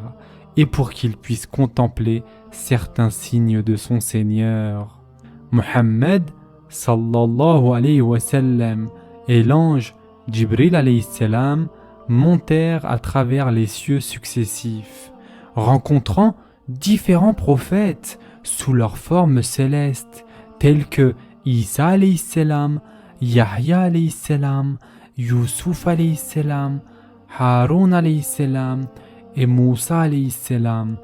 et pour qu'il puisse contempler certains signes de son Seigneur. Mohammed sallallahu alayhi wa sallam et l'ange Jibril alayhi salam montèrent à travers les cieux successifs, rencontrant différents prophètes sous leurs formes célestes, tels que Isa alayhi salam, Yahya alayhi salam, Yusuf alayhi salam, Haroun alayhi salam et Moussa alayhi salam,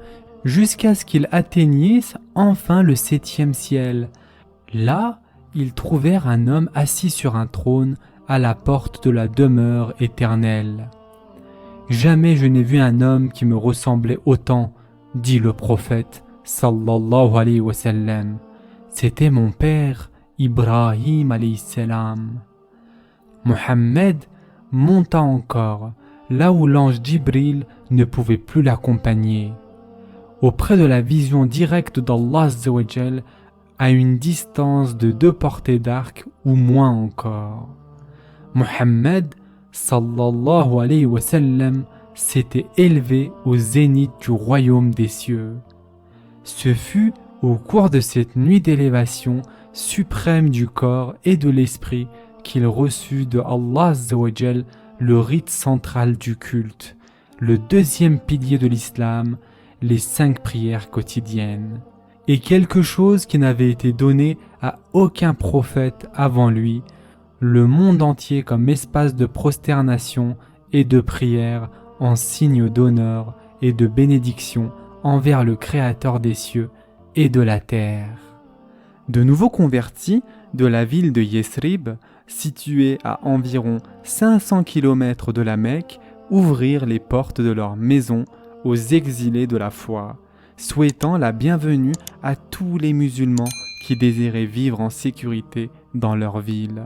jusqu'à ce qu'ils atteignissent enfin le 7e ciel. Là, ils trouvèrent un homme assis sur un trône à la porte de la demeure éternelle. « Jamais je n'ai vu un homme qui me ressemblait autant, dit le prophète sallallahu alayhi wa sallam. C'était mon père Ibrahim alayhi salam. » Mohammed monta encore, là où l'ange Jibril ne pouvait plus l'accompagner. Auprès de la vision directe d'Allah Azza wa Jal, à une distance de 2 portées d'arc ou moins encore. Mohammed sallallahu alayhi wa sallam s'était élevé au zénith du royaume des cieux. Ce fut au cours de cette nuit d'élévation suprême du corps et de l'esprit qu'il reçut de Allah Azza wa Jal le rite central du culte, le 2e pilier de l'islam, les 5 prières quotidiennes, et quelque chose qui n'avait été donné à aucun prophète avant lui, le monde entier comme espace de prosternation et de prière en signe d'honneur et de bénédiction envers le Créateur des cieux et de la terre. De nouveaux convertis de la ville de Yesrib, située à environ 500 km de la Mecque, ouvrirent les portes de leur maison aux exilés de la foi, souhaitant la bienvenue à tous les musulmans qui désiraient vivre en sécurité dans leur ville.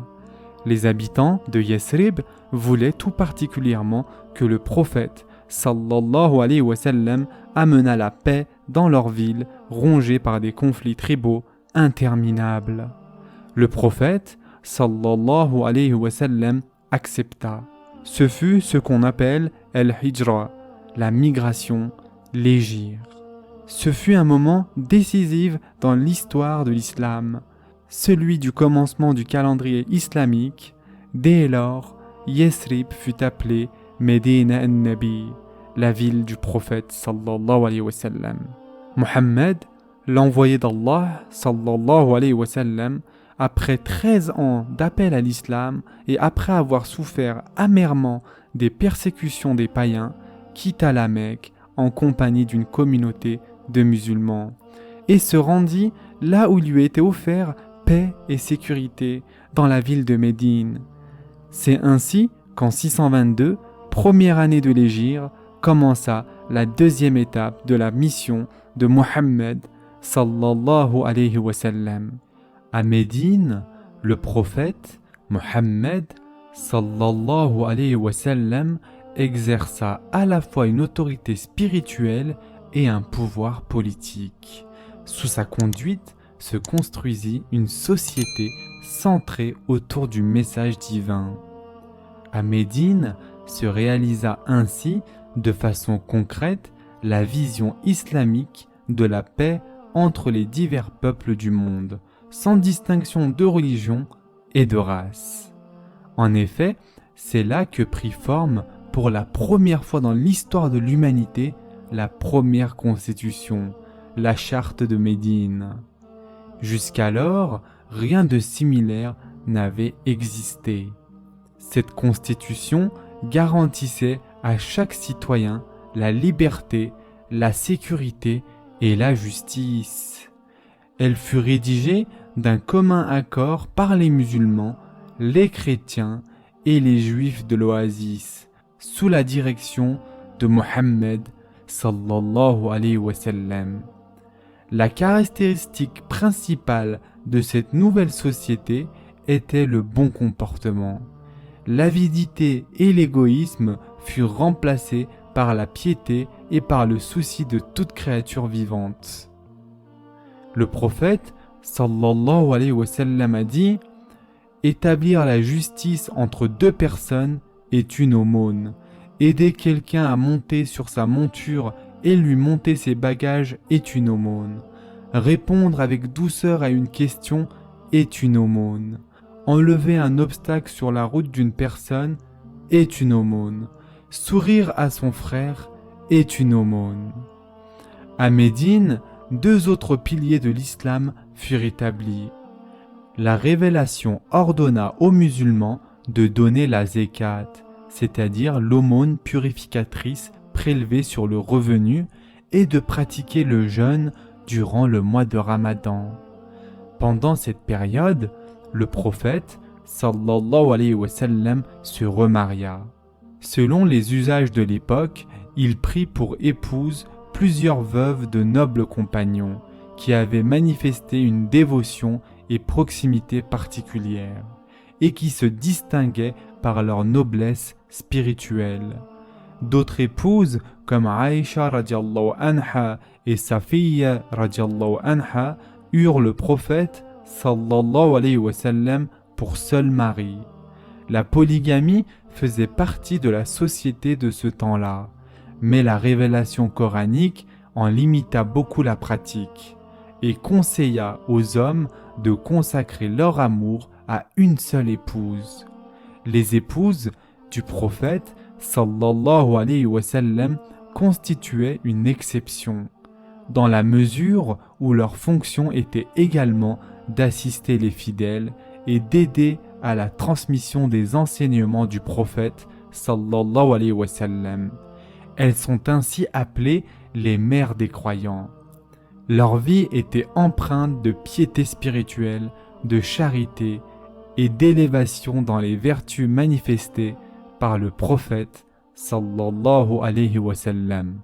Les habitants de Yesrib voulaient tout particulièrement que le prophète sallallahu alayhi wa sallam amena la paix dans leur ville rongée par des conflits tribaux interminables. Le prophète sallallahu alayhi wa sallam accepta. Ce fut ce qu'on appelle el-hijra, la migration, l'hégire. Ce fut un moment décisif dans l'histoire de l'islam, celui du commencement du calendrier islamique. Dès lors, Yesrib fut appelée Medina an-Nabi, la ville du prophète sallallahu alayhi wa sallam. Mohammed, l'envoyé d'Allah sallallahu alayhi wa sallam, après 13 ans d'appel à l'islam et après avoir souffert amèrement des persécutions des païens, quitta la Mecque en compagnie d'une communauté de musulmans et se rendit là où lui était offert paix et sécurité, dans la ville de Médine. C'est ainsi qu'en 622, première année de l'hégire, commença la 2e étape de la mission de Mohammed sallallahu alayhi wa sallam. À Médine, le prophète Mohammed sallallahu alayhi wa sallam exerça à la fois une autorité spirituelle et un pouvoir politique. Sous sa conduite se construisit une société centrée autour du message divin. À Médine se réalisa ainsi de façon concrète la vision islamique de la paix entre les divers peuples du monde, sans distinction de religion et de race. En effet, c'est là que prit forme, pour la première fois dans l'histoire de l'humanité, la première constitution, la charte de Médine. Jusqu'alors, rien de similaire n'avait existé. Cette constitution garantissait à chaque citoyen la liberté, la sécurité et la justice. Elle fut rédigée d'un commun accord par les musulmans, les chrétiens et les juifs de l'oasis, sous la direction de Mohammed sallallahu alayhi wa sallam. La caractéristique principale de cette nouvelle société était le bon comportement. L'avidité et l'égoïsme furent remplacés par la piété et par le souci de toute créature vivante. Le prophète sallallahu alayhi wa sallam a dit « Établir la justice entre deux personnes est une aumône. Aider quelqu'un à monter sur sa monture et lui monter ses bagages est une aumône. Répondre avec douceur à une question est une aumône. Enlever un obstacle sur la route d'une personne est une aumône. Sourire à son frère est une aumône. » À Médine, deux autres piliers de l'islam furent établis. La révélation ordonna aux musulmans de donner la zakat, c'est-à-dire l'aumône purificatrice prélevée sur le revenu, et de pratiquer le jeûne durant le mois de Ramadan. Pendant cette période, le prophète sallallahu alayhi wa sallam se remaria. Selon les usages de l'époque, il prit pour épouse plusieurs veuves de nobles compagnons qui avaient manifesté une dévotion et proximité particulière et qui se distinguaient par leur noblesse spirituelle. D'autres épouses comme Aïcha radiallahu anha et Safiya radiallahu anha eurent le prophète sallallahu alayhi wa sallam pour seul mari. La polygamie faisait partie de la société de ce temps-là, mais la révélation coranique en limita beaucoup la pratique et conseilla aux hommes de consacrer leur amour à une seule épouse. Les épouses du prophète sallallahu alayhi wa sallam constituaient une exception, dans la mesure où leur fonction était également d'assister les fidèles et d'aider à la transmission des enseignements du prophète sallallahu alayhi wa sallam. Elles sont ainsi appelées les mères des croyants. Leur vie était empreinte de piété spirituelle, de charité et d'élévation dans les vertus manifestées par le prophète sallallahu alayhi wa sallam.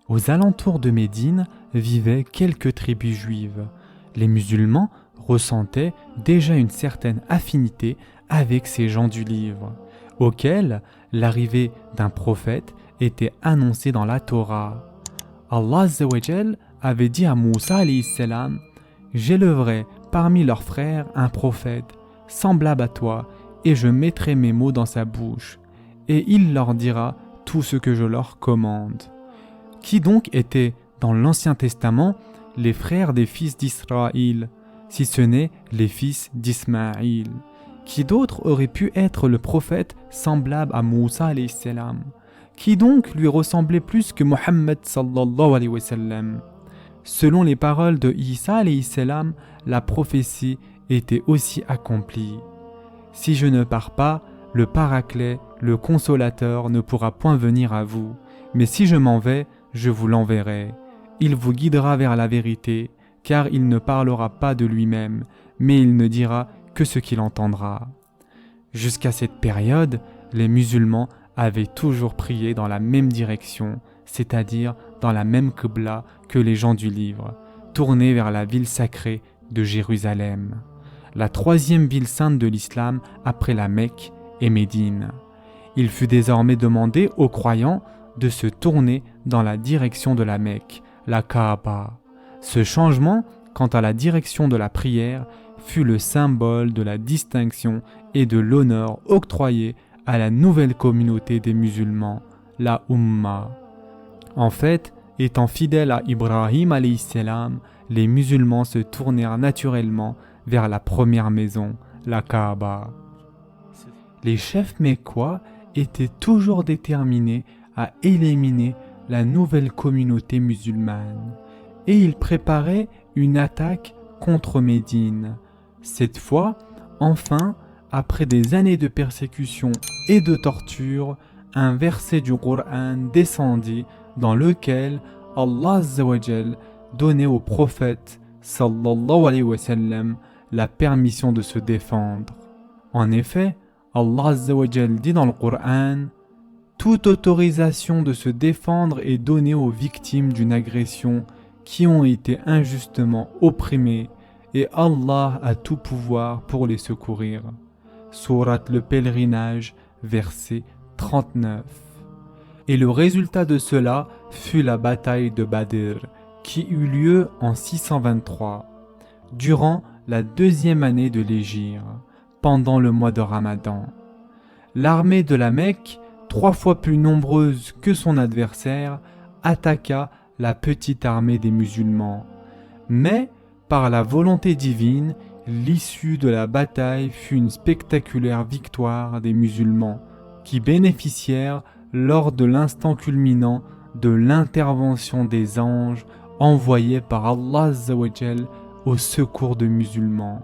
Aux alentours de Médine vivaient quelques tribus juives. Les musulmans ressentaient déjà une certaine affinité avec ces gens du livre, auxquels l'arrivée d'un prophète était annoncée dans la Torah. Allah Azza wa Jal avait dit à Moussa alayhi salam « J'élèverai parmi leurs frères un prophète, semblable à toi, et je mettrai mes mots dans sa bouche, et il leur dira tout ce que je leur commande. » Qui donc étaient dans l'Ancien Testament les frères des fils d'Israël, si ce n'est les fils d'Ismaïl? Qui d'autre aurait pu être le prophète semblable à Moussa alayhi salam? Qui donc lui ressemblait plus que Mohammed sallallahu alayhi wa sallam? Selon les paroles de Isa alayhi salam, la prophétie était aussi accomplie. Si je ne pars pas, le Paraclet, le Consolateur, ne pourra point venir à vous. Mais si je m'en vais, je vous l'enverrai. Il vous guidera vers la vérité, car il ne parlera pas de lui-même, mais il ne dira que ce qu'il entendra. Jusqu'à cette période, les musulmans avaient toujours prié dans la même direction, c'est-à-dire dans la même qibla que les gens du livre, tournés vers la ville sacrée de Jérusalem, la troisième ville sainte de l'islam après la Mecque et Médine. Il fut désormais demandé aux croyants de se tourner dans la direction de la Mecque, la Kaaba. Ce changement, quant à la direction de la prière, fut le symbole de la distinction et de l'honneur octroyé à la nouvelle communauté des musulmans, la Ummah. En fait, étant fidèles à Ibrahim alayhi salam, les musulmans se tournèrent naturellement vers la première maison, la Kaaba. Les chefs mécois étaient toujours déterminés à éliminer la nouvelle communauté musulmane et ils préparaient une attaque contre Médine. Cette fois, enfin, après des années de persécution et de torture, un verset du Coran descendit dans lequel Allah Azza wa Jal donnait au prophète sallallahu alayhi wa sallam la permission de se défendre. En effet, Allah Azza wa Jal dit dans le Coran: toute autorisation de se défendre est donnée aux victimes d'une agression qui ont été injustement opprimées et Allah a tout pouvoir pour les secourir. Sourate le Pèlerinage, verset 39. Et le résultat de cela fut la bataille de Badr, qui eut lieu en 623, durant la 2e année de l'Hégire, pendant le mois de Ramadan. L'armée de la Mecque, 3 fois plus nombreuse que son adversaire, attaqua la petite armée des musulmans. Mais, par la volonté divine, l'issue de la bataille fut une spectaculaire victoire des musulmans, qui bénéficièrent lors de l'instant culminant de l'intervention des anges envoyés par Allah Azza wa Jal au secours de musulmans.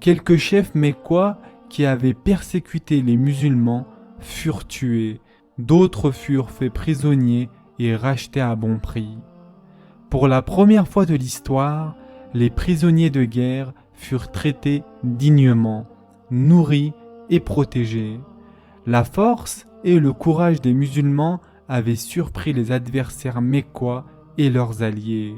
Quelques chefs mécois qui avaient persécuté les musulmans furent tués, d'autres furent faits prisonniers et rachetés à bon prix. Pour la première fois de l'histoire, les prisonniers de guerre furent traités dignement, nourris et protégés. La force et le courage des musulmans avaient surpris les adversaires mécois et leurs alliés.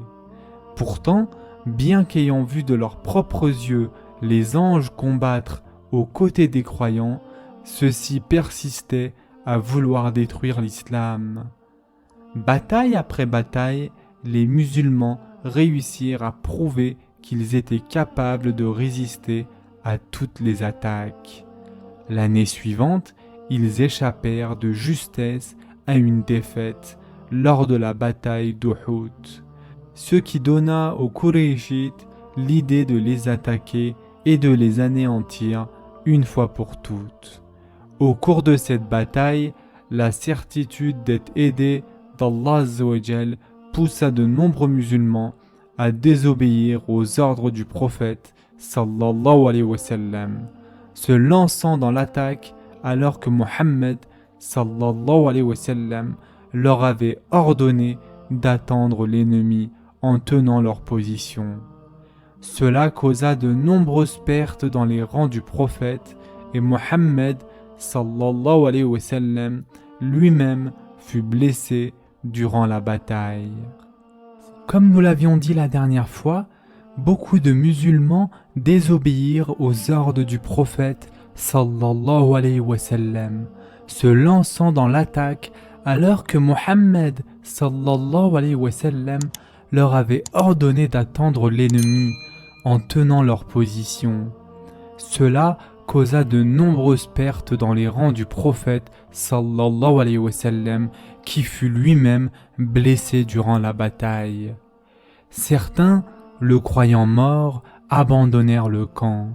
Pourtant, bien qu'ayant vu de leurs propres yeux les anges combattre aux côtés des croyants, ceux-ci persistaient à vouloir détruire l'islam. Bataille après bataille, les musulmans réussirent à prouver qu'ils étaient capables de résister à toutes les attaques. L'année suivante, ils échappèrent de justesse à une défaite lors de la bataille d'Uhud, ce qui donna aux Qurayshites l'idée de les attaquer et de les anéantir une fois pour toutes. Au cours de cette bataille, la certitude d'être aidés d'Allah Azza wa Jal poussa de nombreux musulmans à désobéir aux ordres du prophète sallallahu alayhi wa sallam, se lançant dans l'attaque alors que Mohammed sallallahu alayhi wa sallam leur avait ordonné d'attendre l'ennemi en tenant leur position. Cela causa de nombreuses pertes dans les rangs du prophète et Mohammed sallallahu alayhi wa sallam lui-même fut blessé durant la bataille. Comme nous l'avions dit la dernière fois, beaucoup de musulmans désobéirent aux ordres du prophète sallallahu alayhi wa sallam, se lançant dans l'attaque alors que Mohammed sallallahu alayhi wa sallam leur avait ordonné d'attendre l'ennemi en tenant leur position. Cela causa de nombreuses pertes dans les rangs du prophète sallallahu alayhi wa sallam qui fut lui-même blessé durant la bataille. Certains, le croyant mort, abandonnèrent le camp.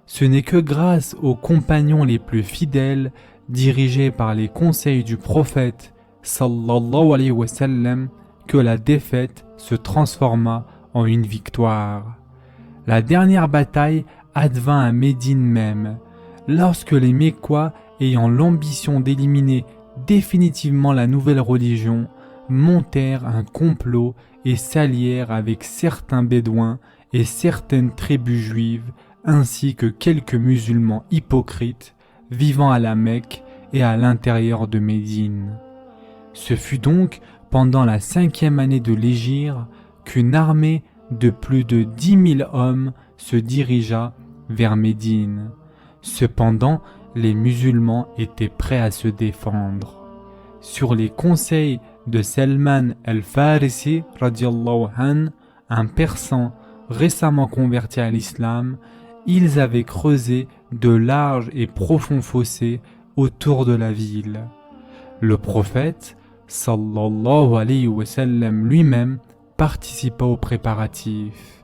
Ce n'est que grâce aux compagnons les plus fidèles, dirigés par les conseils du prophète sallallahu alayhi wa sallam, que la défaite se transforma en une victoire. La dernière bataille advint à Médine même, lorsque les Mécois, ayant l'ambition d'éliminer définitivement la nouvelle religion, montèrent un complot et s'allièrent avec certains bédouins et certaines tribus juives, ainsi que quelques musulmans hypocrites vivant à la Mecque et à l'intérieur de Médine. Ce fut donc pendant la 5e année de l'Hégire qu'une armée de plus de 10 000 hommes se dirigea vers Médine. Cependant, les musulmans étaient prêts à se défendre. Sur les conseils de Salman al-Farisi radiallahu anh, un persan récemment converti à l'islam, ils avaient creusé de larges et profonds fossés autour de la ville. Le prophète sallallahu alayhi wa sallam lui-même participa aux préparatifs.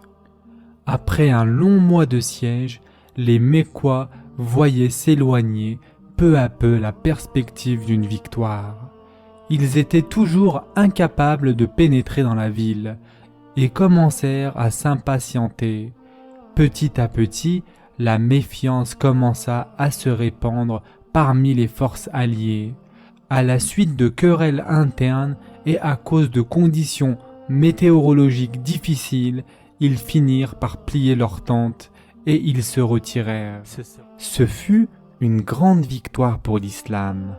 Après un long mois de siège, les Mécois voyaient s'éloigner peu à peu la perspective d'une victoire. Ils étaient toujours incapables de pénétrer dans la ville et commencèrent à s'impatienter. Petit à petit, la méfiance commença à se répandre parmi les forces alliées. À la suite de querelles internes et à cause de conditions météorologiques difficiles, ils finirent par plier leurs tentes et ils se retirèrent. Ce fut une grande victoire pour l'islam.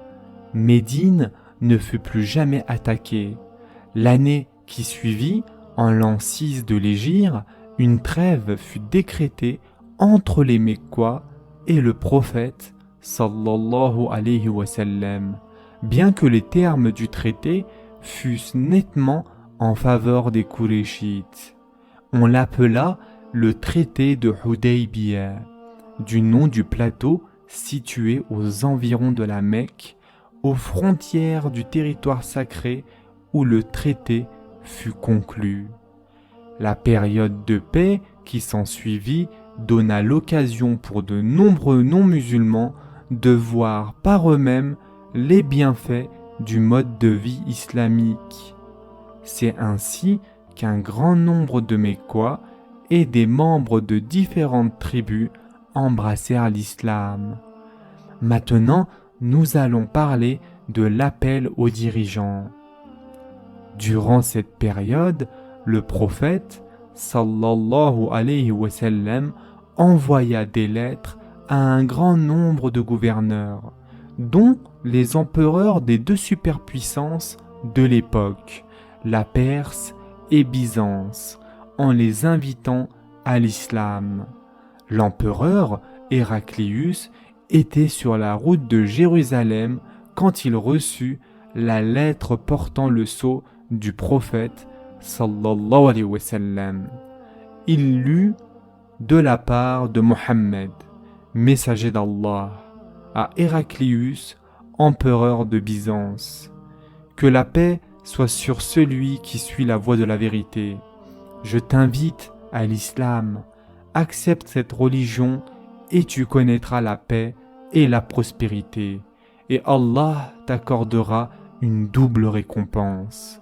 Médine ne fut plus jamais attaquée. L'année qui suivit, en l'an 6 de l'Hégire, une trêve fut décrétée entre les Mecquois et le prophète sallallahu alayhi wa sallam, bien que les termes du traité fussent nettement en faveur des Qurayshites. On l'appela le traité de Hudaybiyah, du nom du plateau situé aux environs de la Mecque, aux frontières du territoire sacré où le traité fut conclu. La période de paix qui s'ensuivit donna l'occasion pour de nombreux non-musulmans de voir par eux-mêmes les bienfaits du mode de vie islamique. C'est ainsi qu'un grand nombre de Mecquois et des membres de différentes tribus embrassèrent l'islam. Maintenant, nous allons parler de l'appel aux dirigeants. Durant cette période, le prophète sallallahu alayhi wa sallam envoya des lettres à un grand nombre de gouverneurs, dont les empereurs des deux superpuissances de l'époque, la Perse et Byzance, en les invitant à l'islam. L'empereur Héraclius était sur la route de Jérusalem quand il reçut la lettre portant le sceau du prophète sallallahu alayhi wa sallam. Il lut de la part de Mohammed, messager d'Allah, à Héraclius, empereur de Byzance. Que la paix soit sur celui qui suit la voie de la vérité. Je t'invite à l'islam. Accepte cette religion et tu connaîtras la paix et la prospérité. Et Allah t'accordera une double récompense.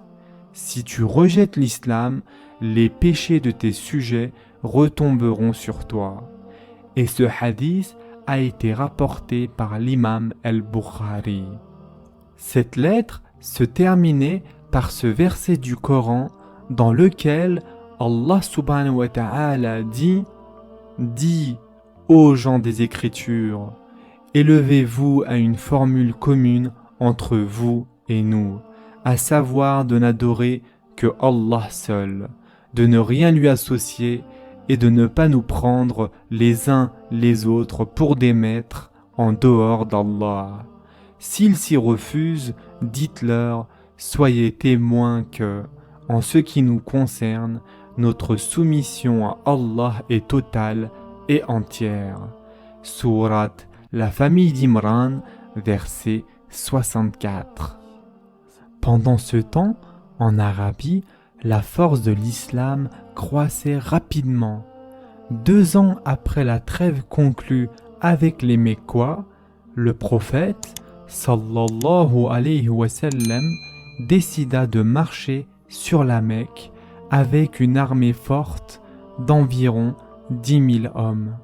Si tu rejettes l'islam, les péchés de tes sujets retomberont sur toi. Et ce hadith a été rapporté par l'imam al-Bukhari. Cette lettre se terminait par ce verset du Coran dans lequel Allah subhanahu wa ta'ala dit « Dis, ô gens des Écritures, élevez-vous à une formule commune entre vous et nous, à savoir de n'adorer que Allah seul, de ne rien lui associer et de ne pas nous prendre les uns les autres pour des maîtres en dehors d'Allah. S'ils s'y refusent, dites-leur, soyez témoins que, en ce qui nous concerne, notre soumission à Allah est totale et entière. Sourate La famille d'Imran, verset 64. Pendant ce temps, en Arabie, la force de l'islam croissait rapidement. 2 ans après la trêve conclue avec les Mecquois, le prophète, sallallahu alayhi wa sallam, décida de marcher sur la Mecque avec une armée forte d'environ 10 000 hommes.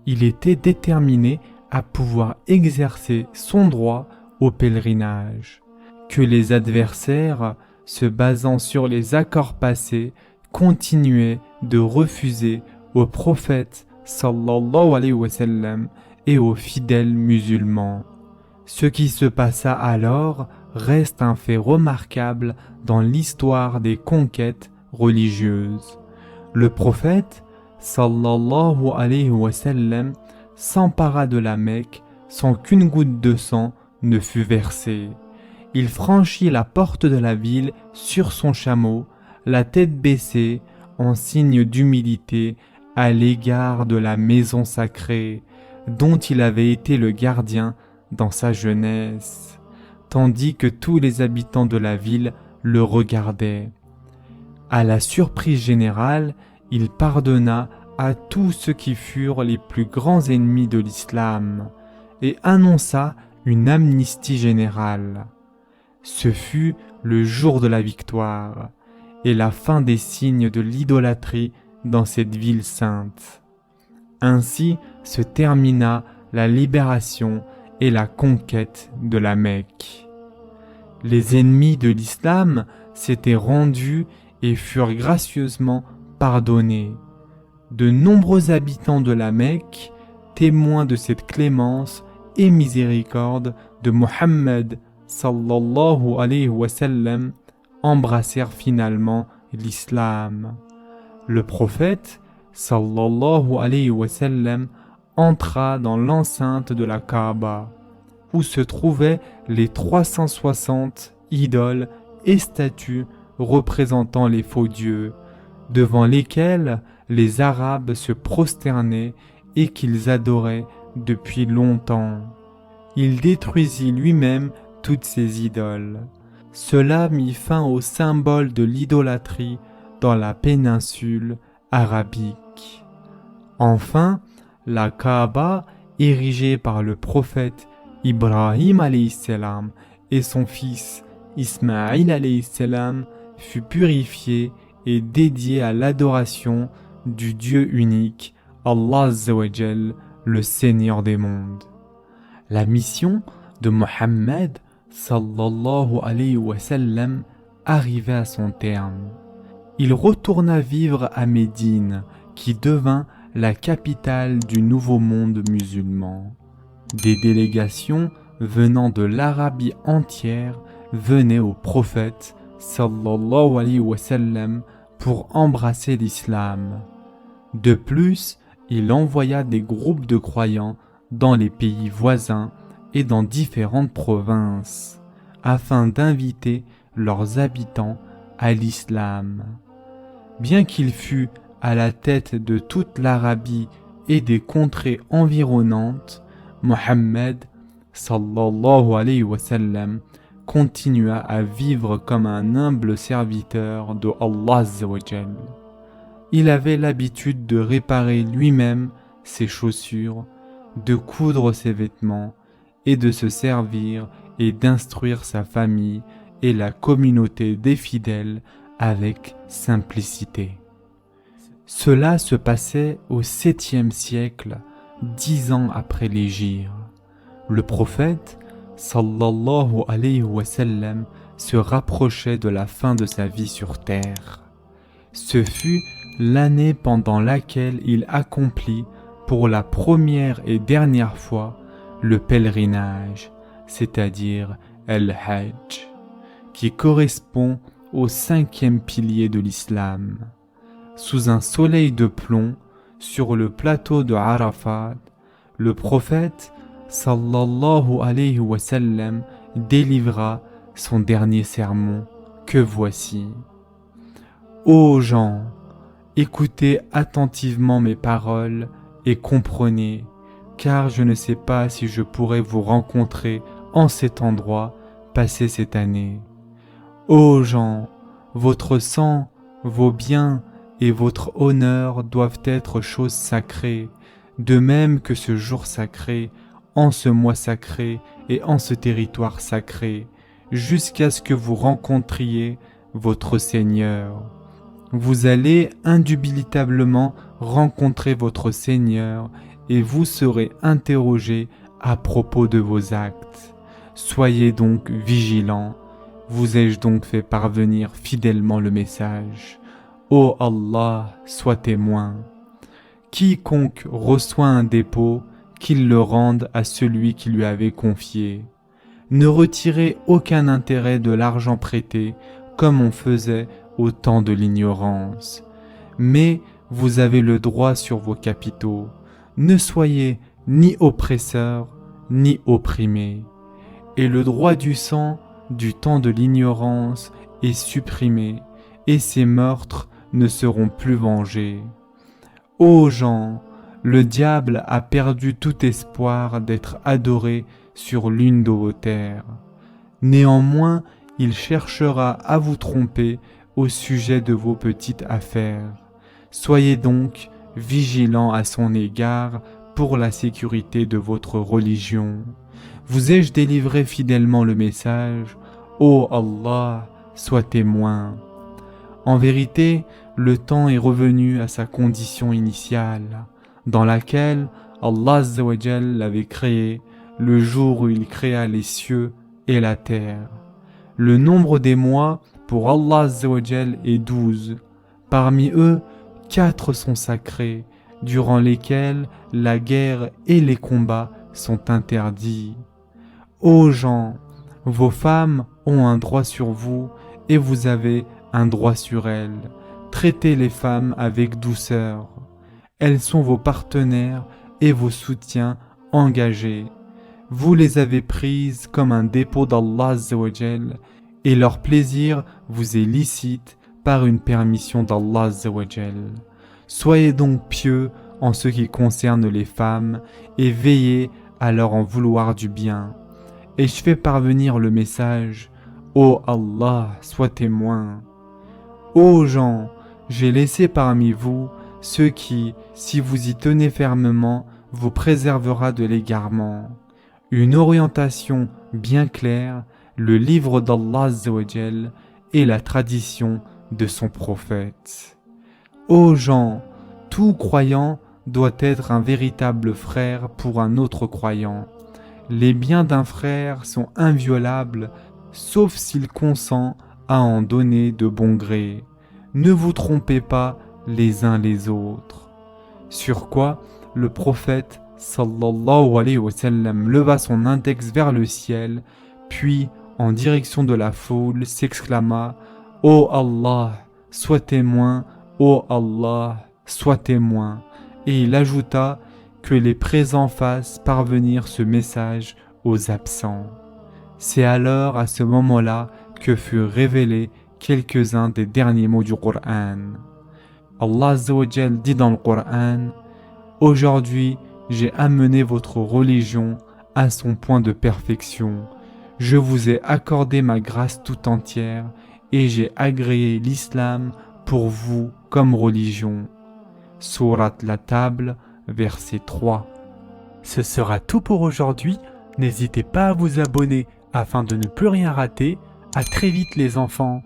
Il était déterminé à pouvoir exercer son droit au pèlerinage, que les adversaires, se basant sur les accords passés, continuaient de refuser au prophète sallallahu alayhi wa sallam et aux fidèles musulmans. Ce qui se passa alors reste un fait remarquable dans l'histoire des conquêtes religieuses. Le prophète sallallahu alayhi wa sallam s'empara de la Mecque sans qu'une goutte de sang ne fût versée. Il franchit la porte de la ville sur son chameau, la tête baissée, en signe d'humilité à l'égard de la maison sacrée, dont il avait été le gardien dans sa jeunesse, tandis que tous les habitants de la ville le regardaient. À la surprise générale, il pardonna à tous ceux qui furent les plus grands ennemis de l'islam et annonça une amnistie générale. Ce fut le jour de la victoire et la fin des signes de l'idolâtrie dans cette ville sainte. Ainsi se termina la libération et la conquête de la Mecque. Les ennemis de l'islam s'étaient rendus et furent gracieusement pardonnés. De nombreux habitants de la Mecque, témoins de cette clémence et miséricorde de Mohammed sallallahu alayhi wa sallam, embrassèrent finalement l'islam. Le prophète sallallahu alayhi wa sallam entra dans l'enceinte de la Kaaba, où se trouvaient les 360 idoles et statues représentant les faux dieux, devant lesquels les Arabes se prosternaient et qu'ils adoraient depuis longtemps. Il détruisit lui-même toutes ces idoles. Cela mit fin au symbole de l'idolâtrie dans la péninsule arabique. Enfin, la Kaaba, érigée par le prophète Ibrahim alayhi salam et son fils Ismaïl alayhi salam, fut purifiée et dédiée à l'adoration du Dieu unique, Allah Azza wa Jal, le Seigneur des mondes. La mission de Mohammed sallallahu alayhi wa sallam arrivait à son terme. Il retourna vivre à Médine, qui devint la capitale du nouveau monde musulman. Des délégations venant de l'Arabie entière venaient au prophète sallallahu alayhi wa sallam pour embrasser l'islam. De plus, il envoya des groupes de croyants dans les pays voisins et dans différentes provinces, afin d'inviter leurs habitants à l'islam. Bien qu'il fût à la tête de toute l'Arabie et des contrées environnantes, Mohammed sallallahu alayhi wa sallam continua à vivre comme un humble serviteur de Allah Azza wa Jal. Il avait l'habitude de réparer lui-même ses chaussures, de coudre ses vêtements et de se servir et d'instruire sa famille et la communauté des fidèles avec simplicité. Cela se passait au 7e siècle, 10 ans après l'hégire. Le prophète sallallahu alayhi wa sallam se rapprochait de la fin de sa vie sur terre. Ce fut l'année pendant laquelle il accomplit pour la première et dernière fois le pèlerinage, c'est-à-dire el-Hajj, qui correspond au 5e pilier de l'islam. Sous un soleil de plomb, sur le plateau de Arafat, le prophète sallallahu alayhi wa sallam délivra son dernier sermon que voici. Ô gens, écoutez attentivement mes paroles et comprenez, car je ne sais pas si je pourrai vous rencontrer en cet endroit passé cette année. Ô gens, votre sang, vos biens et votre honneur doivent être choses sacrées, de même que ce jour sacré, en ce mois sacré et en ce territoire sacré, jusqu'à ce que vous rencontriez votre Seigneur. Vous allez indubitablement rencontrer votre Seigneur et vous serez interrogé à propos de vos actes. Soyez donc vigilants. Vous ai-je donc fait parvenir fidèlement le message? Ô Allah, sois témoin. Quiconque reçoit un dépôt, qu'il le rende à celui qui lui avait confié. Ne retirez aucun intérêt de l'argent prêté, comme on faisait au temps de l'ignorance. Mais vous avez le droit sur vos capitaux. Ne soyez ni oppresseurs, ni opprimés. Et le droit du sang, du temps de l'ignorance, est supprimé, et ces meurtres ne seront plus vengés. Ô gens, le diable a perdu tout espoir d'être adoré sur l'une de vos terres. Néanmoins, il cherchera à vous tromper au sujet de vos petites affaires. Soyez donc vigilants à son égard pour la sécurité de votre religion. Vous ai-je délivré fidèlement le message? Ô Allah, sois témoin. En vérité, le temps est revenu à sa condition initiale, dans laquelle Allah Azza wa Jal l'avait créé le jour où il créa les cieux et la terre. Le nombre des mois pour Allah Azza wa Jal est 12. Parmi eux, 4 sont sacrés, durant lesquels la guerre et les combats sont interdits. Ô gens, vos femmes ont un droit sur vous et vous avez un droit sur elles. Traitez les femmes avec douceur. Elles sont vos partenaires et vos soutiens engagés. Vous les avez prises comme un dépôt d'Allah Azza wa Jal et leur plaisir vous est licite par une permission d'Allah Azza wa Jal. Soyez donc pieux en ce qui concerne les femmes et veillez à leur en vouloir du bien. Et je fais parvenir le message, ô Allah, sois témoin. Ô gens, j'ai laissé parmi vous ceux qui, si vous y tenez fermement, vous préservera de l'égarement. Une orientation bien claire, le livre d'Allah Azza wa Jal et la tradition de son prophète. Ô gens, tout croyant doit être un véritable frère pour un autre croyant. Les biens d'un frère sont inviolables, sauf s'il consent à en donner de bon gré. Ne vous trompez pas les uns les autres. Sur quoi, le prophète sallallahu alayhi wa sallam leva son index vers le ciel, puis, en direction de la foule, s'exclama « Ô Allah, sois témoin, ô Allah, sois témoin » et il ajouta que les présents fassent parvenir ce message aux absents. C'est alors à ce moment-là que furent révélés quelques-uns des derniers mots du Coran. Allah Azza wa Jal dit dans le Coran « Aujourd'hui, j'ai amené votre religion à son point de perfection. Je vous ai accordé ma grâce tout entière et j'ai agréé l'islam pour vous comme religion. » Sourate la Table, verset 3. Ce sera tout pour aujourd'hui. N'hésitez pas à vous abonner afin de ne plus rien rater. À très vite les enfants.